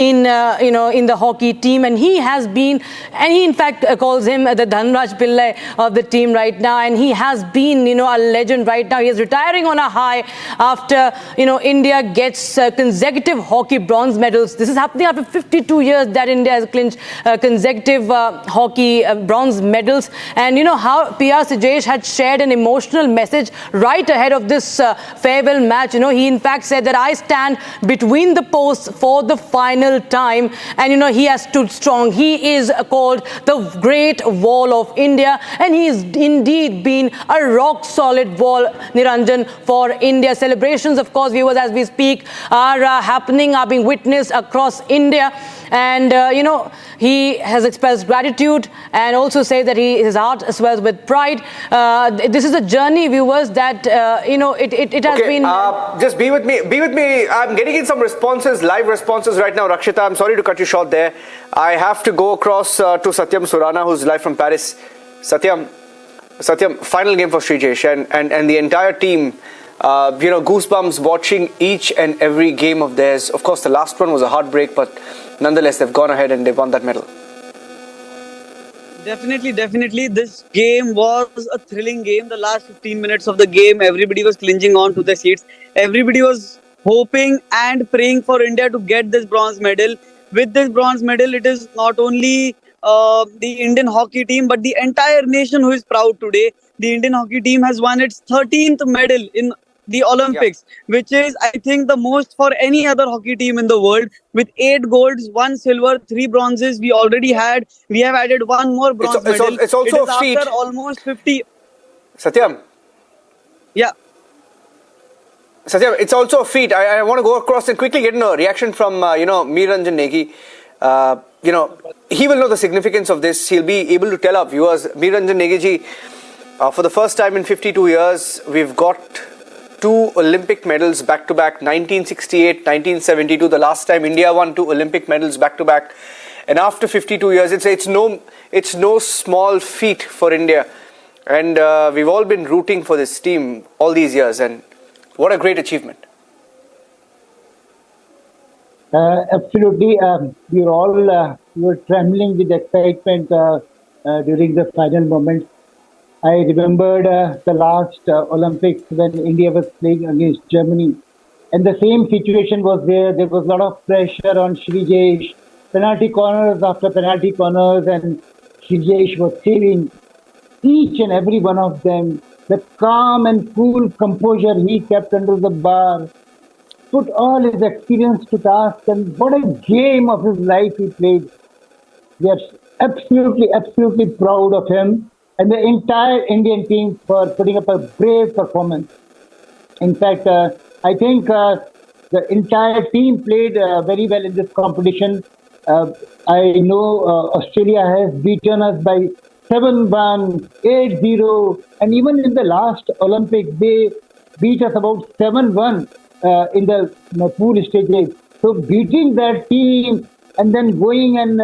in in the hockey team, and he has been, and he in fact calls him the Dhanraj Pillai of the team right now, and he has been a legend right now. He is retiring on a high after India gets consecutive hockey bronze medals. This is happening after 52 years that India has clinched consecutive hockey bronze medals. And how PR Sajesh had shared an emotional message right ahead of this farewell match. He in fact said that I stand between the posts for the final time, and he has stood strong. He is called the Great Wall of India, and he is indeed been a rock solid wall, Niranjan, for India. Celebrations, of course, viewers, as we speak, are happening, are being witnessed across India. And he has expressed gratitude and also said that his heart swells with pride. This is a journey, viewers, that it has been. Just be with me. I'm getting in some responses, live responses right now. Rakshita, I'm sorry to cut you short there. I have to go across to Satyam Surana, who's live from Paris. Satyam, final game for Srijesh and the entire team. Goosebumps watching each and every game of theirs. Of course, the last one was a heartbreak, but nonetheless, they've gone ahead and they've won that medal. Definitely. This game was a thrilling game. The last 15 minutes of the game, everybody was clinging on to their seats. Everybody was hoping and praying for India to get this bronze medal. With this bronze medal, it is not only the Indian hockey team, but the entire nation who is proud today. The Indian hockey team has won its 13th medal in the Olympics, which is, I think, the most for any other hockey team in the world. With 8 golds, 1 silver, 3 bronzes, we have added 1 more bronze medal. It's also a feat. After almost 50. Satyam. Yeah. Satyam, it's also a feat. I want to go across and quickly get a reaction from, Meeranjan Negi. He will know the significance of this. He'll be able to tell our viewers. Meeranjan Negi ji, for the first time in 52 years, we've got 2 Olympic medals back-to-back, 1968, 1972, the last time India won 2 Olympic medals back-to-back. And after 52 years, it's no small feat for India. And we've all been rooting for this team all these years. And what a great achievement. Absolutely. We were trembling with excitement during the final moments. I remembered the last Olympics when India was playing against Germany. And the same situation was there. There was a lot of pressure on Srijesh. Penalty corners after penalty corners, and Srijesh was saving each and every one of them. The calm and cool composure he kept under the bar, put all his experience to task, and what a game of his life he played. We are absolutely proud of him and the entire Indian team for putting up a brave performance. In fact, I think the entire team played very well in this competition. I know Australia has beaten us by 7-1, 8-0, and even in the last Olympics, they beat us about 7-1 in the pool stages. So beating that team and then going and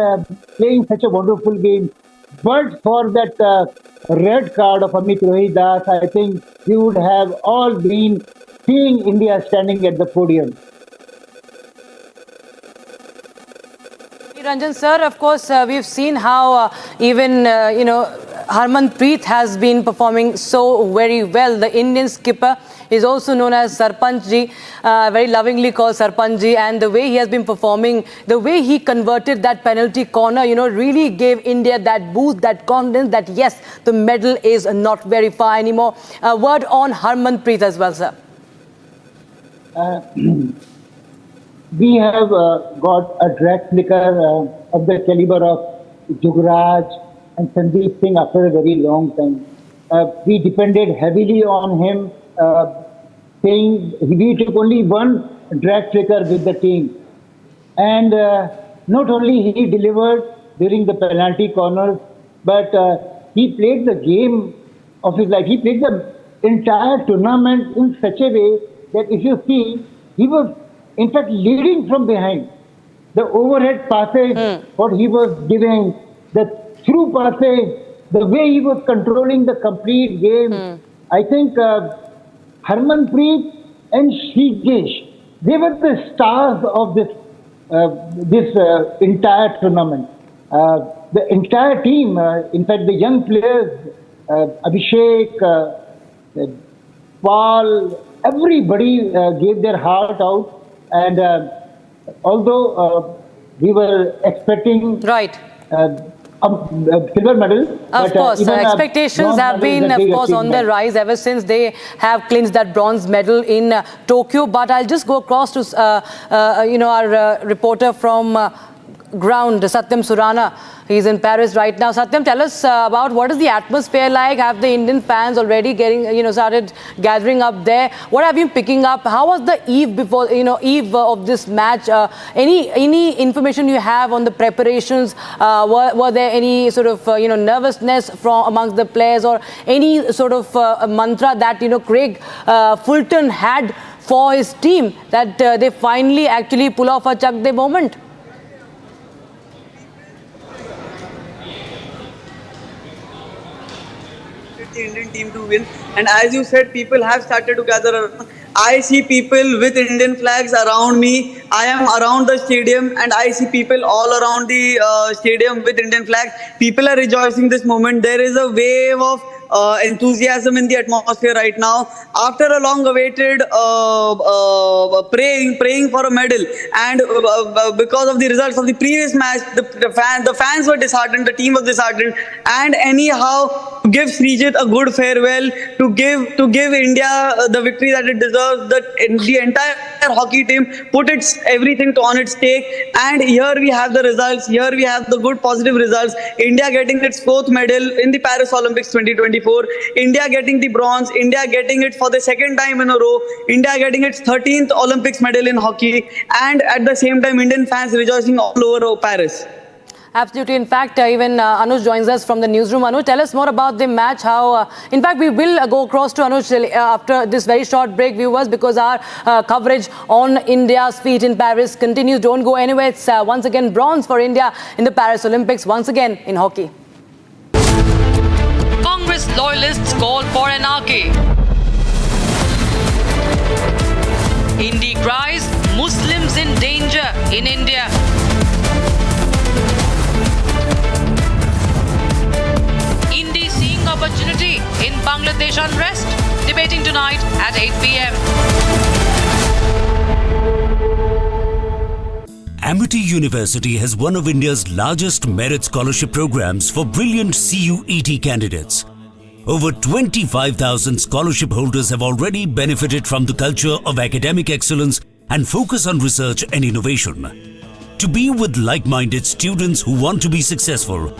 playing such a wonderful game. But for that red card of Amit Rohidas, I think we would have all been seeing India standing at the podium. Ranjan sir, of course, we've seen how even Harmanpreet has been performing so very well. The Indian skipper is also known as Sarpanchji, very lovingly called Sarpanchji, and the way he has been performing, the way he converted that penalty corner, really gave India that boost, that confidence that yes, the medal is not very far anymore. A word on Harmanpreet as well, sir. We have got a drag flicker of the caliber of Jugraj and Sandeep Singh after a very long time. We depended heavily on him, saying we took only 1 drag flicker with the team. And not only he delivered during the penalty corners, but he played the game of his life. He played the entire tournament in such a way that if you see, he was in fact leading from behind. The overhead passes, what he was giving, the through passes, the way he was controlling the complete game. I think Harmanpreet and Srijesh, they were the stars of this this entire tournament. The entire team, in fact, the young players, Abhishek, Paul, everybody gave their heart out. And although we were expecting Right. a silver medal. Of course, expectations have been, of course, on the rise ever since they have clinched that bronze medal in Tokyo. But I'll just go across to, our reporter from ground, Satyam Surana. He's in Paris right now. Satyam, tell us about what is the atmosphere like? Have the Indian fans already started gathering up there? What have you picking up? How was the eve of this match? Any information you have on the preparations? Were there any sort of nervousness from amongst the players, or any sort of mantra that Craig Fulton had for his team that they finally actually pull off a Chak De moment? The Indian team to win, and as you said, people have started to gather around. I see people with Indian flags around me. I am around the stadium and I see people all around the stadium with Indian flags. People are rejoicing this moment. There is a wave of enthusiasm in the atmosphere right now. After a long-awaited praying for a medal, and because of the results of the previous match, the fans were disheartened, the team was disheartened, and anyhow, to give Srijit a good farewell, to give India the victory that it deserves. The entire hockey team put everything on its stake, and here we have the results. Here we have the good positive results. India getting its 4th medal in the Paris Olympics 2024. India getting the bronze. India getting it for the 2nd time in a row. India getting its 13th Olympics medal in hockey, and at the same time, Indian fans rejoicing all over Paris. Absolutely. In fact, even Anuj joins us from the newsroom. Anuj, tell us more about the match. How, in fact, we will go across to Anuj after this very short break, viewers, because our coverage on India's feet in Paris continues. Don't go anywhere. It's once again bronze for India in the Paris Olympics, once again in hockey. Congress loyalists call for anarchy. Indy cries, Muslims in danger in India. Indy seeing opportunity in Bangladesh unrest, debating tonight at 8 p.m. Amity University has one of India's largest merit scholarship programs for brilliant CUET candidates. Over 25,000 scholarship holders have already benefited from the culture of academic excellence and focus on research and innovation. To be with like-minded students who want to be successful,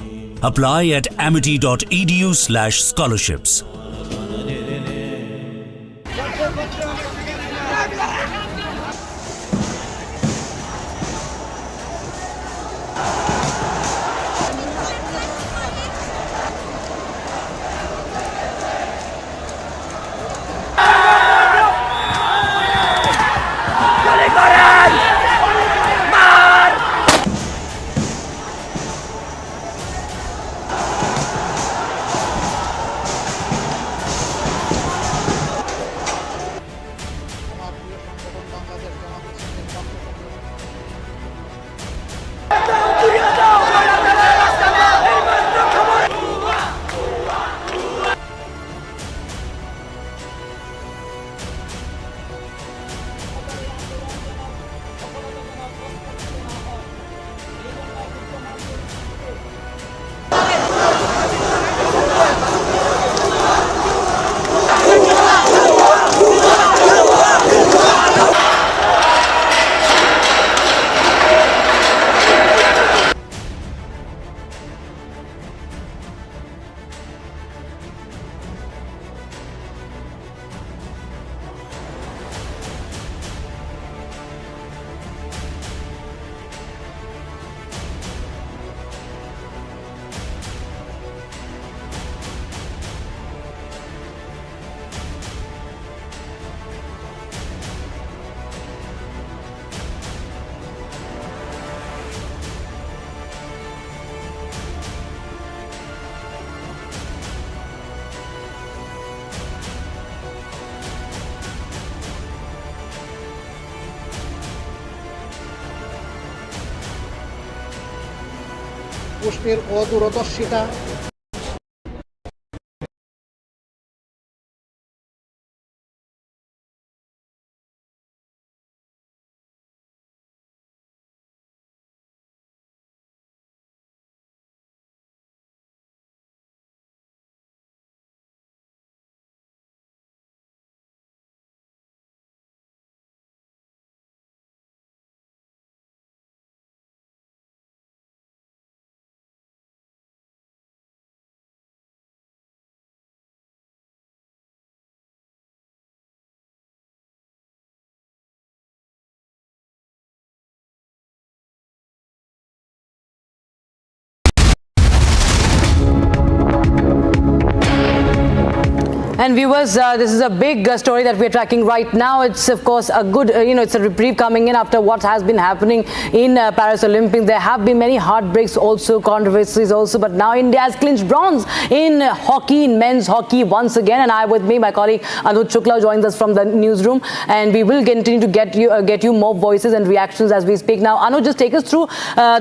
apply at amity.edu/scholarships. প্রশ্নের অদূরদর্শিতা And viewers, this is a big story that we're tracking right now. It's of course a good, it's a reprieve coming in after what has been happening in Paris Olympics. There have been many heartbreaks also, controversies also, but now India has clinched bronze in hockey, in men's hockey once again. And I with me, my colleague Anuj Shukla joins us from the newsroom, and we will continue to get you more voices and reactions as we speak. Now, Anuj, just take us through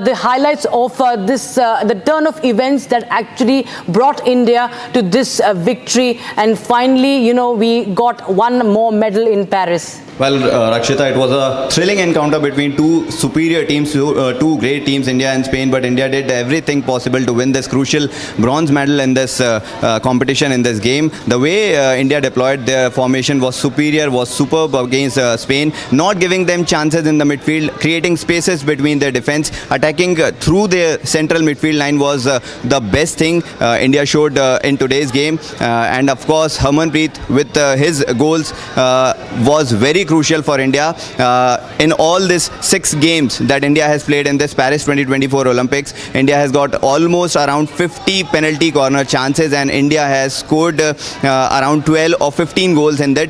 the highlights of the turn of events that actually brought India to this victory, and finally, we got one more medal in Paris. Well, Rakshita, it was a thrilling encounter between two superior teams, two great teams, India and Spain, but India did everything possible to win this crucial bronze medal in this competition, in this game. The way India deployed their formation was superior, was superb against Spain, not giving them chances in the midfield, creating spaces between their defense, attacking through their central midfield line was the best thing India showed in today's game. And of course, Harmanpreet with his goals was very crucial for India. In all these 6 games that India has played in this Paris 2024 Olympics, India has got almost around 50 penalty corner chances, and India has scored around 12 or 15 goals in that.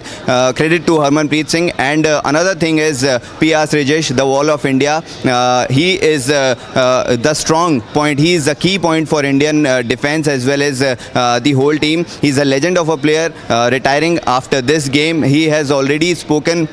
Credit to Harmanpreet Singh. And another thing is PR Srijesh, the wall of India. He is the strong point. He is the key point for Indian defense as well as the whole team. He's a legend of a player, retiring after this game. He has already spoken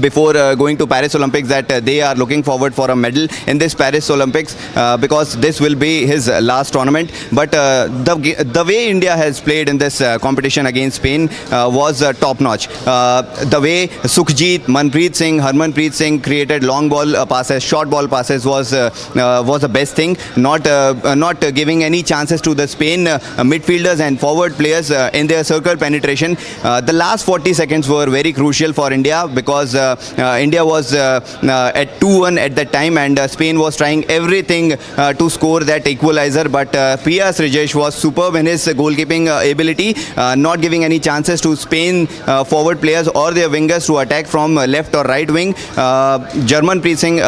before going to Paris Olympics that they are looking forward for a medal in this Paris Olympics because this will be his last tournament. But the way India has played in this competition against Spain was top notch. The way Sukhjit, Manpreet Singh, Harmanpreet Singh created long ball passes, short ball passes was the best thing. Not giving any chances to the Spain midfielders and forward players in their circle penetration. The last 40 seconds were very crucial for India because India was at 2-1 at that time, and Spain was trying everything to score that equalizer, but PR Srijesh was superb in his goalkeeping ability, not giving any chances to Spain forward players or their wingers to attack from left or right wing. Harmanpreet Singh,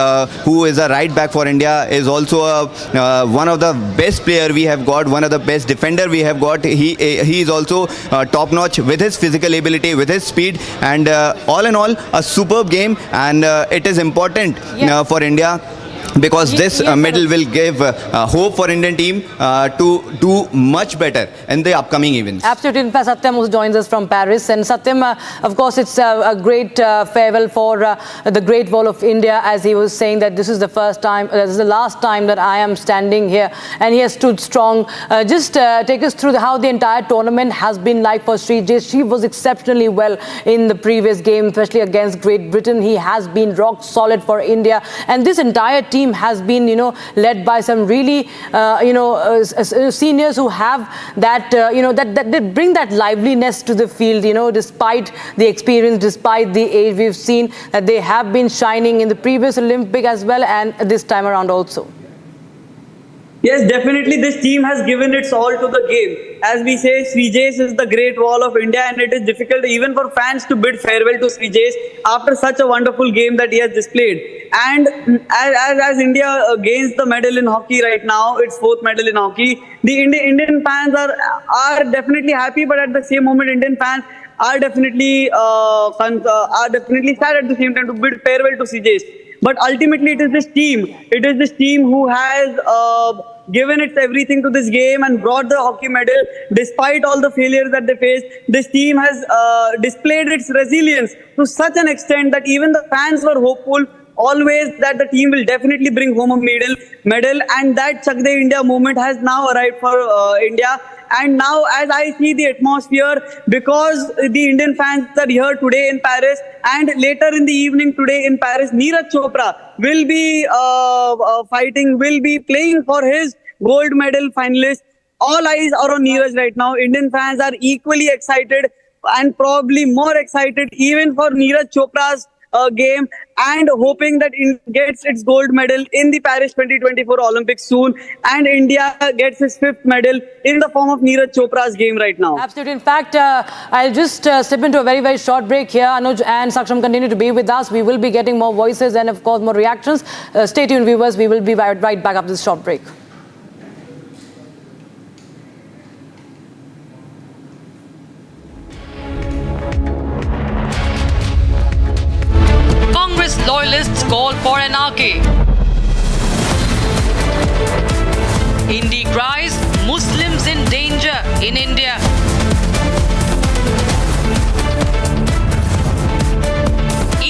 who is a right back for India, is also one of the best player we have got, one of the best defender we have got. He is also top notch with his physical ability, with his speed, and all in all a superb game, and it is important for India because this medal will give hope for Indian team to do much better in the upcoming events. Absolutely. In fact, Satyam also joins us from Paris. And Satyam, of course, it's a great farewell for the Great Wall of India, as he was saying that this is the first time, this is the last time that I am standing here. And he has stood strong. Just take us through how the entire tournament has been like for Srijesh. She was exceptionally well in the previous game, especially against Great Britain. He has been rock solid for India. And this entire team has been, led by some really, seniors who have that, that they bring that liveliness to the field, despite the experience, despite the age. We've seen that they have been shining in the previous Olympic as well, and this time around also. Yes, definitely this team has given its all to the game. As we say, Srijesh is the great wall of India, and it is difficult even for fans to bid farewell to Srijesh after such a wonderful game that he has displayed. And as India gains the medal in hockey right now, its 4th medal in hockey, the Indian fans are definitely happy, but at the same moment, Indian fans are definitely sad at the same time to bid farewell to Srijesh. But ultimately, it is this team. It is this team who has given its everything to this game and brought the hockey medal despite all the failures that they faced. This team has displayed its resilience to such an extent that even the fans were hopeful always that the team will definitely bring home a medal, and that Chak De India movement has now arrived for India. And now, as I see the atmosphere, because the Indian fans are here today in Paris, and later in the evening today in Paris, Neeraj Chopra will be will be playing for his gold medal finalist. All eyes are on Neeraj right now. Indian fans are equally excited and probably more excited even for Neeraj Chopra's game, and hoping that India gets its gold medal in the Paris 2024 Olympics soon, and India gets its fifth medal in the form of Neeraj Chopra's game right now. Absolutely. In fact, I'll just step into a very, very short break here. Anuj and Saksham continue to be with us. We will be getting more voices and, of course, more reactions. Stay tuned, viewers. We will be right back after this short break. Congress loyalists call for anarchy. Hindi cries, Muslims in danger in India.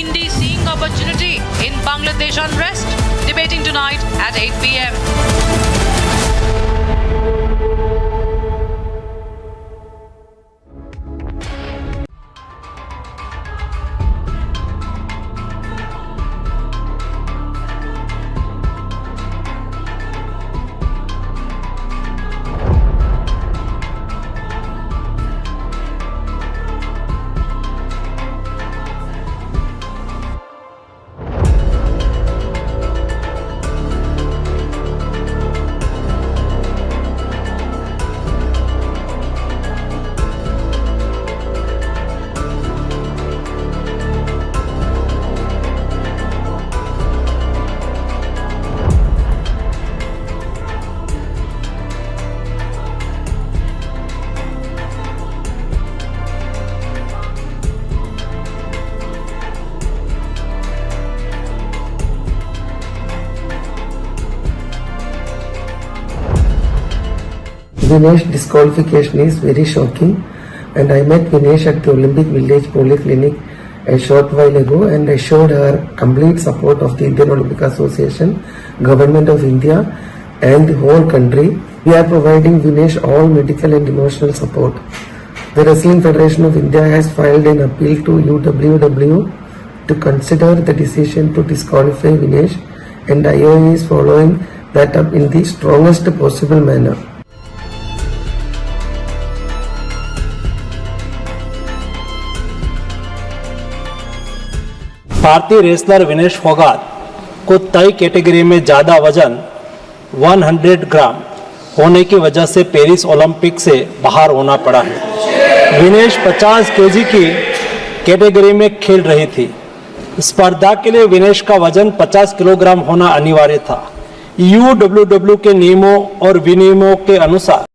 India seeing opportunity in Bangladesh unrest, debating tonight at 8 p.m. Vinesh disqualification is very shocking, and I met Vinesh at the Olympic Village Polyclinic a short while ago, and I showed her complete support of the Indian Olympic Association, Government of India and the whole country. We are providing Vinesh all medical and emotional support. The Wrestling Federation of India has filed an appeal to UWW to consider the decision to disqualify Vinesh, and IOA is following that up in the strongest possible manner. भारतीय wrestler Vinesh Phogat को तय category में ज़्यादा वजन 100 ग्राम होने की वजह से पेरिस ओलंपिक से बाहर होना पड़ा है। विनेश 50 केजी की कैटेगरी में खेल रही थी। स्पर्धा के लिए विनेश का वजन 50 किलोग्राम होना अनिवार्य था। यूडब्ल्यूडब्ल्यू के नियमों और विनियमों के अनुसार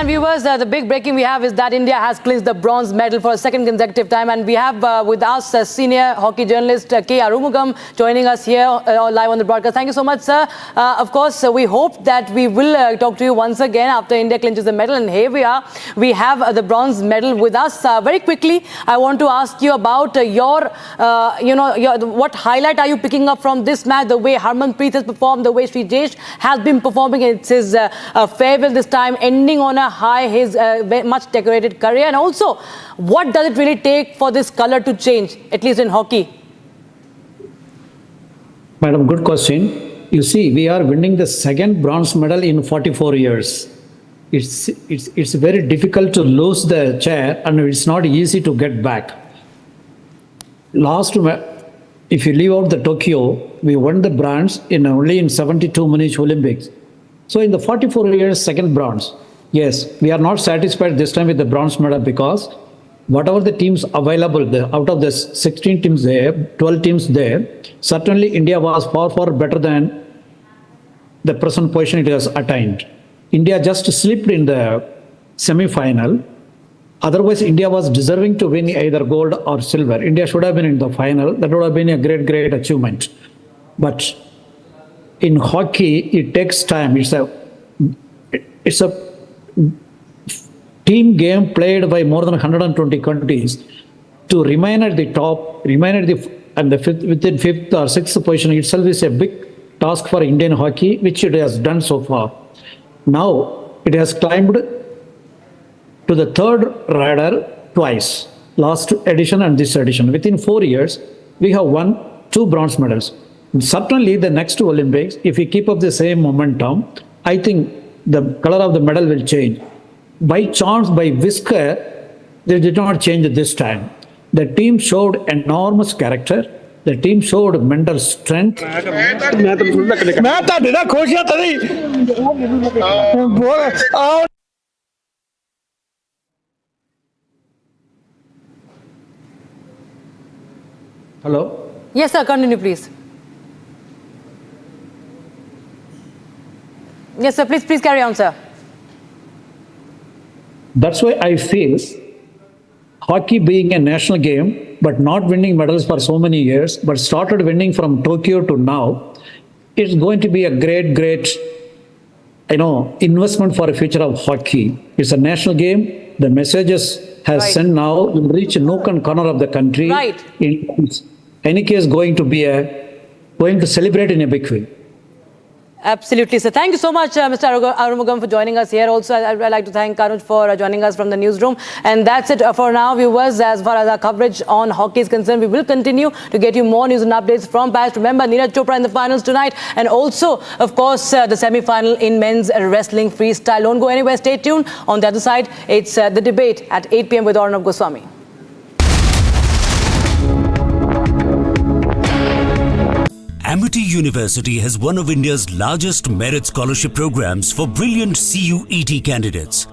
And viewers, the big breaking we have is that India has clinched the bronze medal for a second consecutive time. And we have with us senior hockey journalist K. Arumugam joining us here live on the broadcast. Thank you so much, sir. Of course, we hope that we will talk to you once again after India clinches the medal. And here we are. We have the bronze medal with us. Very quickly, I want to ask you about what highlight are you picking up from this match? The way Harmanpreet has performed, the way Srijesh has been performing. It's his farewell this time, ending on a high, his much decorated career. And also, what does it really take for this color to change, at least in hockey? Madam, good question. You see, we are winning the second bronze medal in 44 years. It's very difficult to lose the chair, and it's not easy to get back. If you leave out the Tokyo, we won the bronze only in 72 Munich Olympics. So in the 44 years, second bronze. Yes, we are not satisfied this time with the bronze medal because whatever the teams available there, out of the 16 teams there, 12 teams there, certainly India was far, far better than the present position it has attained. India just slipped in the semi-final. Otherwise, India was deserving to win either gold or silver. India should have been in the final. That would have been a great, great achievement. But in hockey, it takes time. It's a team game played by more than 120 countries. To remain at the top, within fifth or sixth position itself is a big task for Indian hockey, which it has done so far. Now, it has climbed to the third radar twice, last edition and this edition. Within 4 years, we have won 2 bronze medals. Certainly, the next Olympics, if we keep up the same momentum, I think the color of the medal will change. By chance, by whisker, they did not change this time. The team showed enormous character. The team showed mental strength. Hello? Yes, sir. Continue, please. Yes, sir. Please carry on, sir. That's why I feel hockey being a national game, but not winning medals for so many years, but started winning from Tokyo to now, it's going to be a great, great, investment for the future of hockey. It's a national game. The messages has sent now will reach nook and corner of the country. Right. In any case, going to celebrate in a big way. Absolutely, sir. Thank you so much, Mr. Arumugam, for joining us here. Also, I'd like to thank Anuj for joining us from the newsroom. And that's it for now, viewers. As far as our coverage on hockey is concerned, we will continue to get you more news and updates from Paris. Remember, Neeraj Chopra in the finals tonight. And also, of course, the semi-final in men's wrestling freestyle. Don't go anywhere. Stay tuned. On the other side, it's the debate at 8 p.m. with Arnab Goswami. Amity University has one of India's largest merit scholarship programs for brilliant CUET candidates.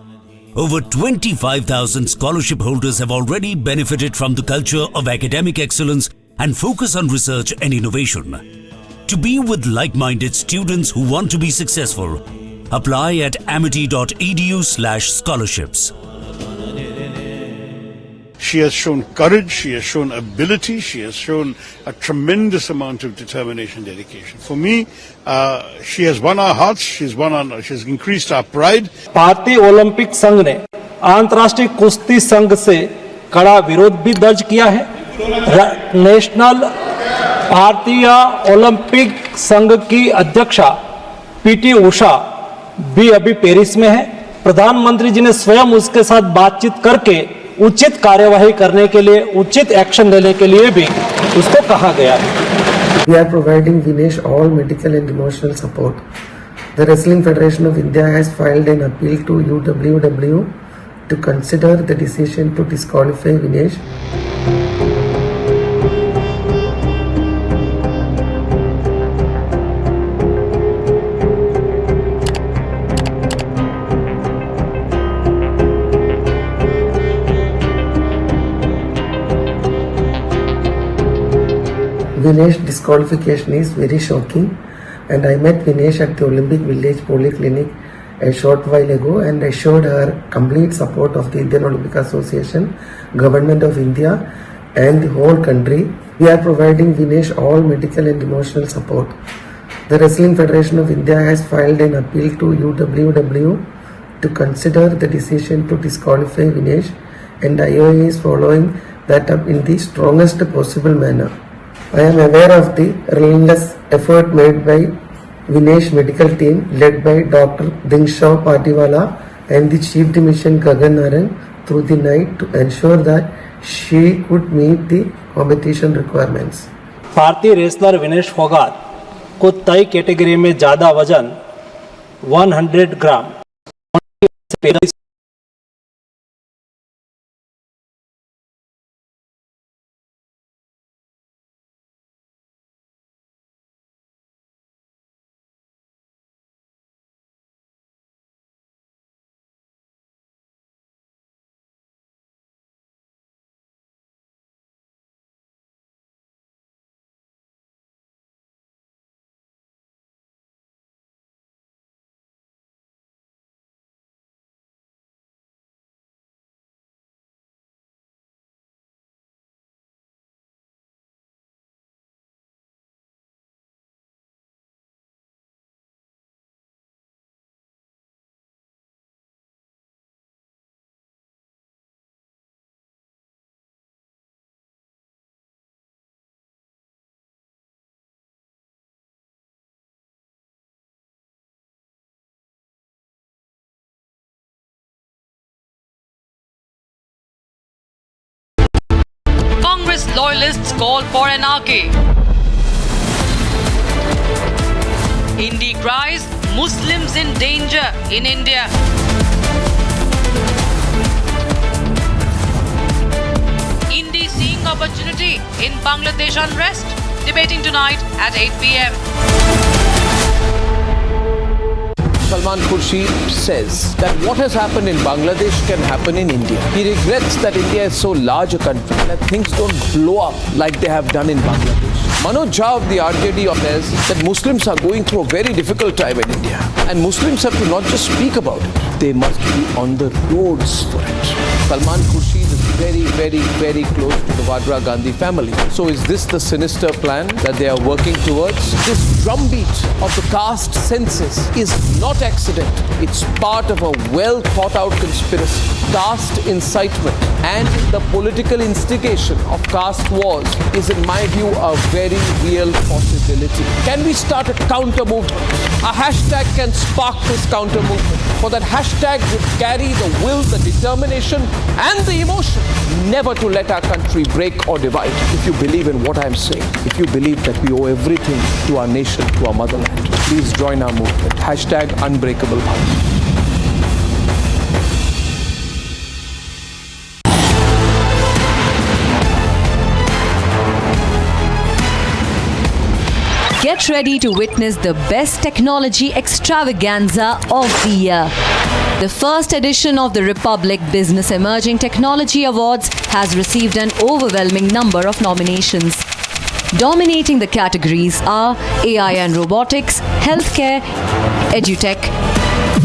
Over 25,000 scholarship holders have already benefited from the culture of academic excellence and focus on research and innovation. To be with like-minded students who want to be successful, apply at amity.edu/scholarships. She has shown courage, she has shown ability, she has shown a tremendous amount of determination, dedication. For me, she has won our hearts, she has increased our pride. भारतीय Olympic संघ ने अंतर्राष्ट्रीय कुश्ती संघ से कड़ा विरोध भी दर्ज किया है। नेशनल भारतीय ओलंपिक संघ की अध्यक्षा पीटी उषा भी अभी पेरिस में है। प्रधानमंत्री जी ने स्वयं उसके साथ बातचीत करके उचित कार्यवाही करने के लिए, उचित एक्शन लेने के लिए भी उसको कहा गया है। We are providing Vinesh all medical and emotional support. The Wrestling Federation of India has filed an appeal to UWW to consider the decision to disqualify Vinesh. Vinesh disqualification is very shocking, and I met Vinesh at the Olympic Village Polyclinic a short while ago, and I showed her complete support of the Indian Olympic Association, Government of India, and the whole country. We are providing Vinesh all medical and emotional support. The Wrestling Federation of India has filed an appeal to UWW to consider the decision to disqualify Vinesh, and IOA is following that up in the strongest possible manner. I am aware of the relentless effort made by Vinesh medical team led by Dr. Dingshaw Patiwala and the Chief Dimission Gagan Narang through the night to ensure that she could meet the competition requirements. भारतीय wrestler Vinesh Phogat को तय category में ज़्यादा वजन 100 ग्राम Congress loyalists call for anarchy. Hindi cries, Muslims in danger in India. Hindi seeing opportunity in Bangladesh unrest, debating tonight at 8 p.m. Salman Khurshid says that what has happened in Bangladesh can happen in India. He regrets that India is so large a country that things don't blow up like they have done in Bangladesh. Manoj Jha of the RJD says that Muslims are going through a very difficult time in India. And Muslims have to not just speak about it, they must be on the roads for it. Salman Khurshid is very close to the Vadra Gandhi family. So is this the sinister plan that they are working towards? This drumbeat of the caste census is not accident. It's part of a well thought out conspiracy. Caste incitement and the political instigation of caste wars is, in my view, a very real possibility. Can we start a counter movement? A hashtag can spark this counter movement. For that hashtag would carry the will, the determination and the emotion never to let our country break or divide. If you believe in what I'm saying, if you believe that we owe everything to our nation, to our motherland, please join our movement. Hashtag Unbreakable Bharat. Get ready to witness the best technology extravaganza of the year. The first edition of the Republic Business Emerging Technology Awards has received an overwhelming number of nominations. Dominating the categories are AI and robotics, healthcare, edutech,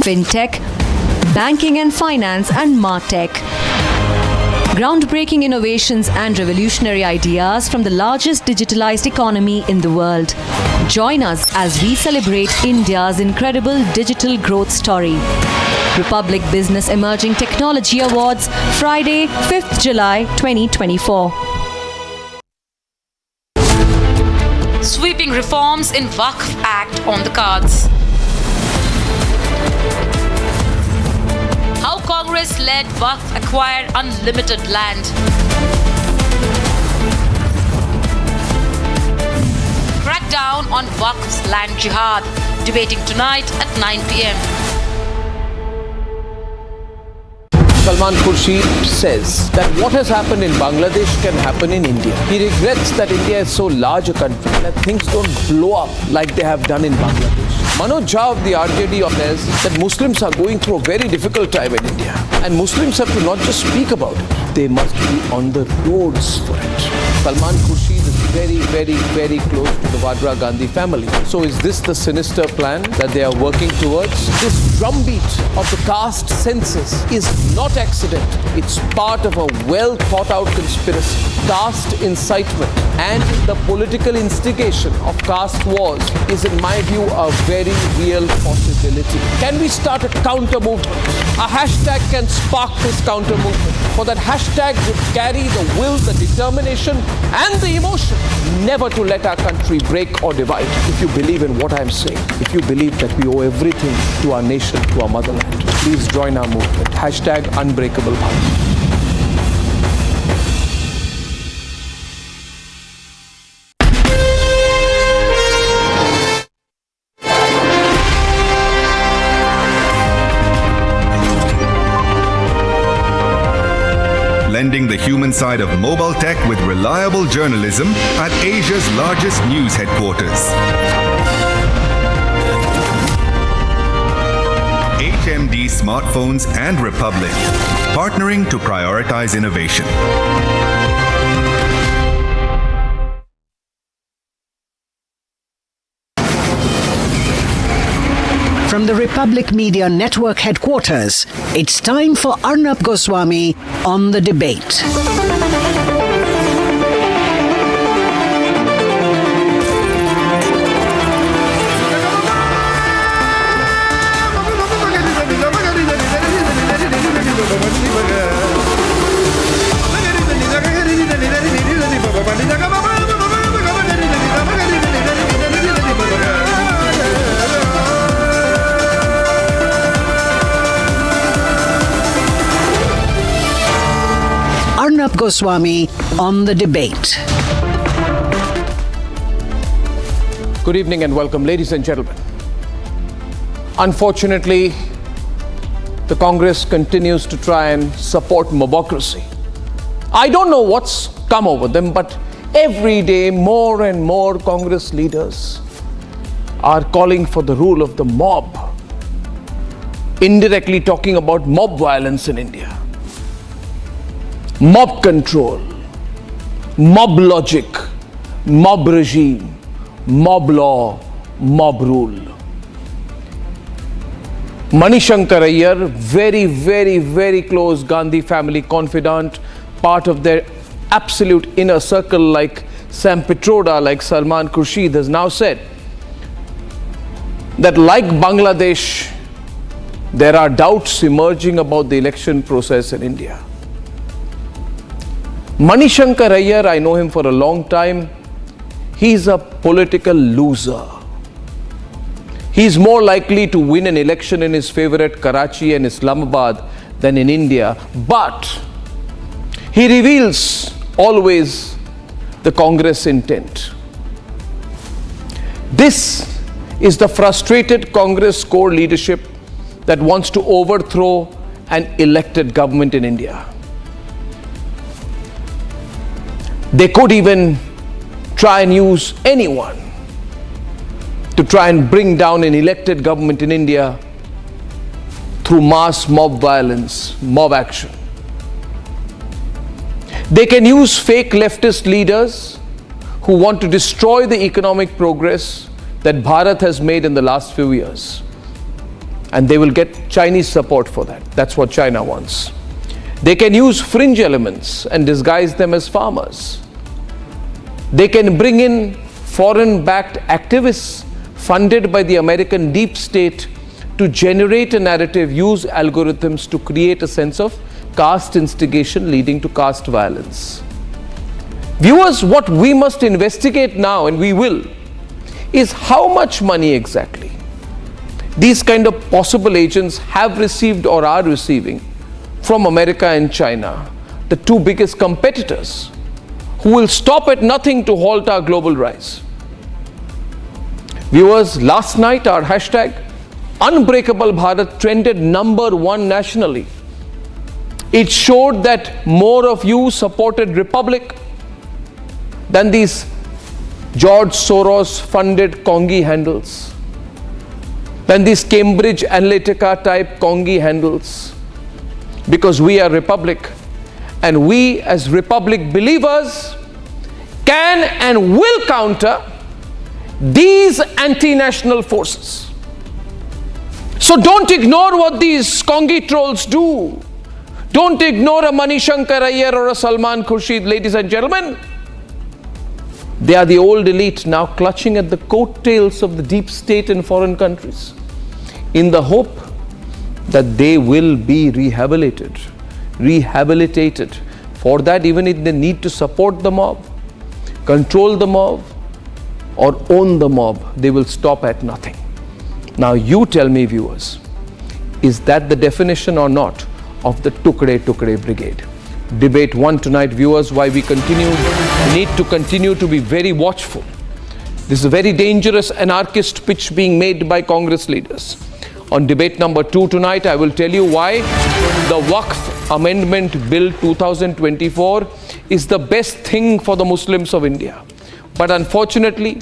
fintech, banking and finance, and martech. Groundbreaking innovations and revolutionary ideas from the largest digitalized economy in the world. Join us as we celebrate India's incredible digital growth story. Republic Business Emerging Technology Awards, Friday, 5th July 2024. Sweeping reforms in Waqf Act on the cards. How Congress-led Waqf acquired unlimited land. Crackdown on Waqf's land jihad. Debating tonight at 9 p.m. Salman Khurshid says that what has happened in Bangladesh can happen in India. He regrets that India is so large a country that things don't blow up like they have done in Bangladesh. Manoj Jha of the RJD says that Muslims are going through a very difficult time in India. And Muslims have to not just speak about it, they must be on the roads for it. Salman Khurshid is very, very, very close to the Vadra Gandhi family. So is this the sinister plan that they are working towards? This drumbeat of the caste census is not accident. It's part of a well thought out conspiracy. Caste incitement and the political instigation of caste wars is, in my view, a very real possibility. Can we start a counter movement? A hashtag can spark this counter movement. For that hashtag would carry the will, the determination and the emotion never to let our country break or divide. If you believe in what I'm saying, if you believe that we owe everything to our nation, to our motherland, please join our movement. Hashtag Unbreakable Bharat. Blending the human side of mobile tech with reliable journalism at Asia's largest news headquarters. HMD Smartphones and Republic, partnering to prioritize innovation. From the Republic Media Network headquarters, it's time for Arnab Goswami on the debate. Arnab Goswami on the debate. Good evening and welcome, ladies and gentlemen. Unfortunately, the Congress continues to try and support mobocracy. I don't know what's come over them, but every day more and more Congress leaders are calling for the rule of the mob, indirectly talking about mob violence in India. Mob control, mob logic, mob regime, mob law, mob rule. Manishankar Iyer, very, very, very close Gandhi family confidant, part of their absolute inner circle, like Sam Pitroda, like Salman Khurshid, has now said that, like Bangladesh, there are doubts emerging about the election process in India. Manishankar Iyer, I know him for a long time. He's a political loser. He's more likely to win an election in his favorite Karachi and Islamabad than in India. But he reveals always the Congress intent. This is the frustrated Congress core leadership that wants to overthrow an elected government in India. They could even try and use anyone to try and bring down an elected government in India through mass mob violence, mob action. They can use fake leftist leaders who want to destroy the economic progress that Bharat has made in the last few years. And they will get Chinese support for that. That's what China wants. They can use fringe elements and disguise them as farmers. They can bring in foreign-backed activists funded by the American deep state to generate a narrative, use algorithms to create a sense of caste instigation leading to caste violence. Viewers, what we must investigate now, and we will, is how much money exactly these kind of possible agents have received or are receiving from America and China, the two biggest competitors, who will stop at nothing to halt our global rise. Viewers, last night our hashtag Unbreakable Bharat trended #1 nationally. It showed that more of you supported Republic than these George Soros funded Congi handles, than these Cambridge Analytica type Congi handles, because we are Republic, and we as Republic believers can and will counter these anti-national forces. So don't ignore what these Kongi trolls do. Don't ignore a Manishankar Iyer or a Salman Khurshid, ladies and gentlemen. They are the old elite now clutching at the coattails of the deep state in foreign countries in the hope that they will be rehabilitated. For that, even if they need to support the mob, control the mob, or own the mob, they will stop at nothing. Now you tell me, viewers, is that the definition or not of the Tukde Brigade? Debate 1 tonight, viewers, why we need to continue to be very watchful. This is a very dangerous anarchist pitch being made by Congress leaders. On debate number 2 tonight, I will tell you why the Waqf Amendment Bill 2024 is the best thing for the Muslims of India. But unfortunately,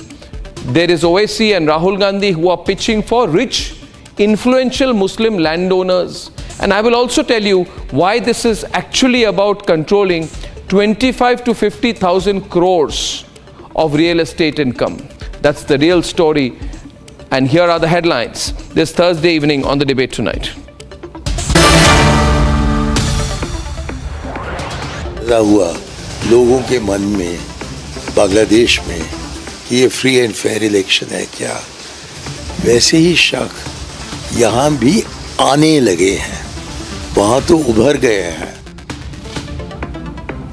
there is Owaisi and Rahul Gandhi who are pitching for rich, influential Muslim landowners. And I will also tell you why this is actually about controlling 25 to 50,000 crores of real estate income. That's the real story. And here are the headlines this Thursday evening on the debate tonight. हुआ लोगों के मन में बांग्लादेश में कि ये free and fair election है क्या, वैसे ही शक यहाँ भी आने लगे हैं, वहाँ तो उभर गए हैं.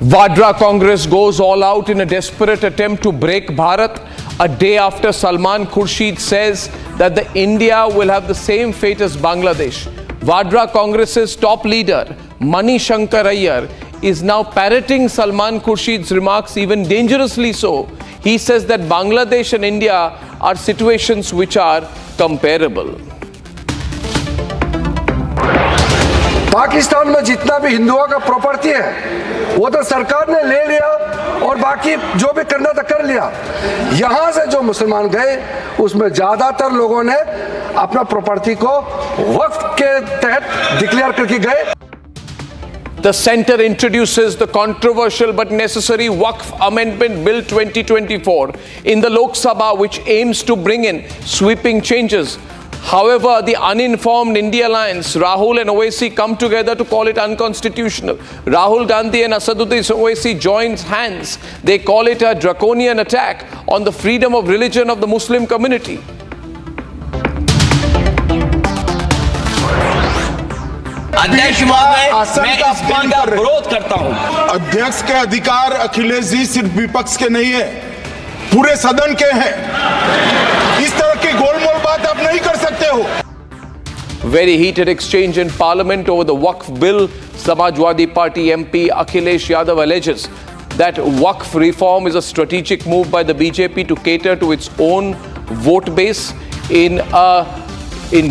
Vadra Congress goes all out in a desperate attempt to break Bharat a day after Salman Khurshid says that the India will have the same fate as Bangladesh. Vadra Congress's top leader, Manishankar Iyer, is now parroting Salman Khurshid's remarks, even dangerously so. He says that Bangladesh and India are situations which are comparable. Pakistan में जितना भी हिंदुओं का property है वो तो सरकार ने ले लिया और बाकी जो भी करना था कर लिया. यहाँ से जो मुसलमान गए उसमें ज्यादातर लोगों ने अपना प्रॉपर्टी को वक्फ के तहत डिक्लेयर करके गए. The centre introduces the controversial but necessary Waqf Amendment Bill 2024 in the Lok Sabha, which aims to bring in sweeping changes. However, the uninformed India Alliance, Rahul and Owaisi, come together to call it unconstitutional. Rahul Gandhi and Asaduddin Owaisi joins hands. They call it a draconian attack on the freedom of religion of the Muslim community. अध्यक्ष महोदय, मैं इस bill का विरोध करता हूं. अध्यक्ष के अधिकार अखिलेश जी सिर्फ विपक्ष के नहीं है, पूरे सदन के हैं. इस तरह की गोलमोल बात आप नहीं कर सकते हो. Very heated exchange in Parliament over the Waqf bill. Samajwadi Party MP Akhilesh Yadav alleges that Waqf reform is a strategic move by the BJP to cater to its own vote base. In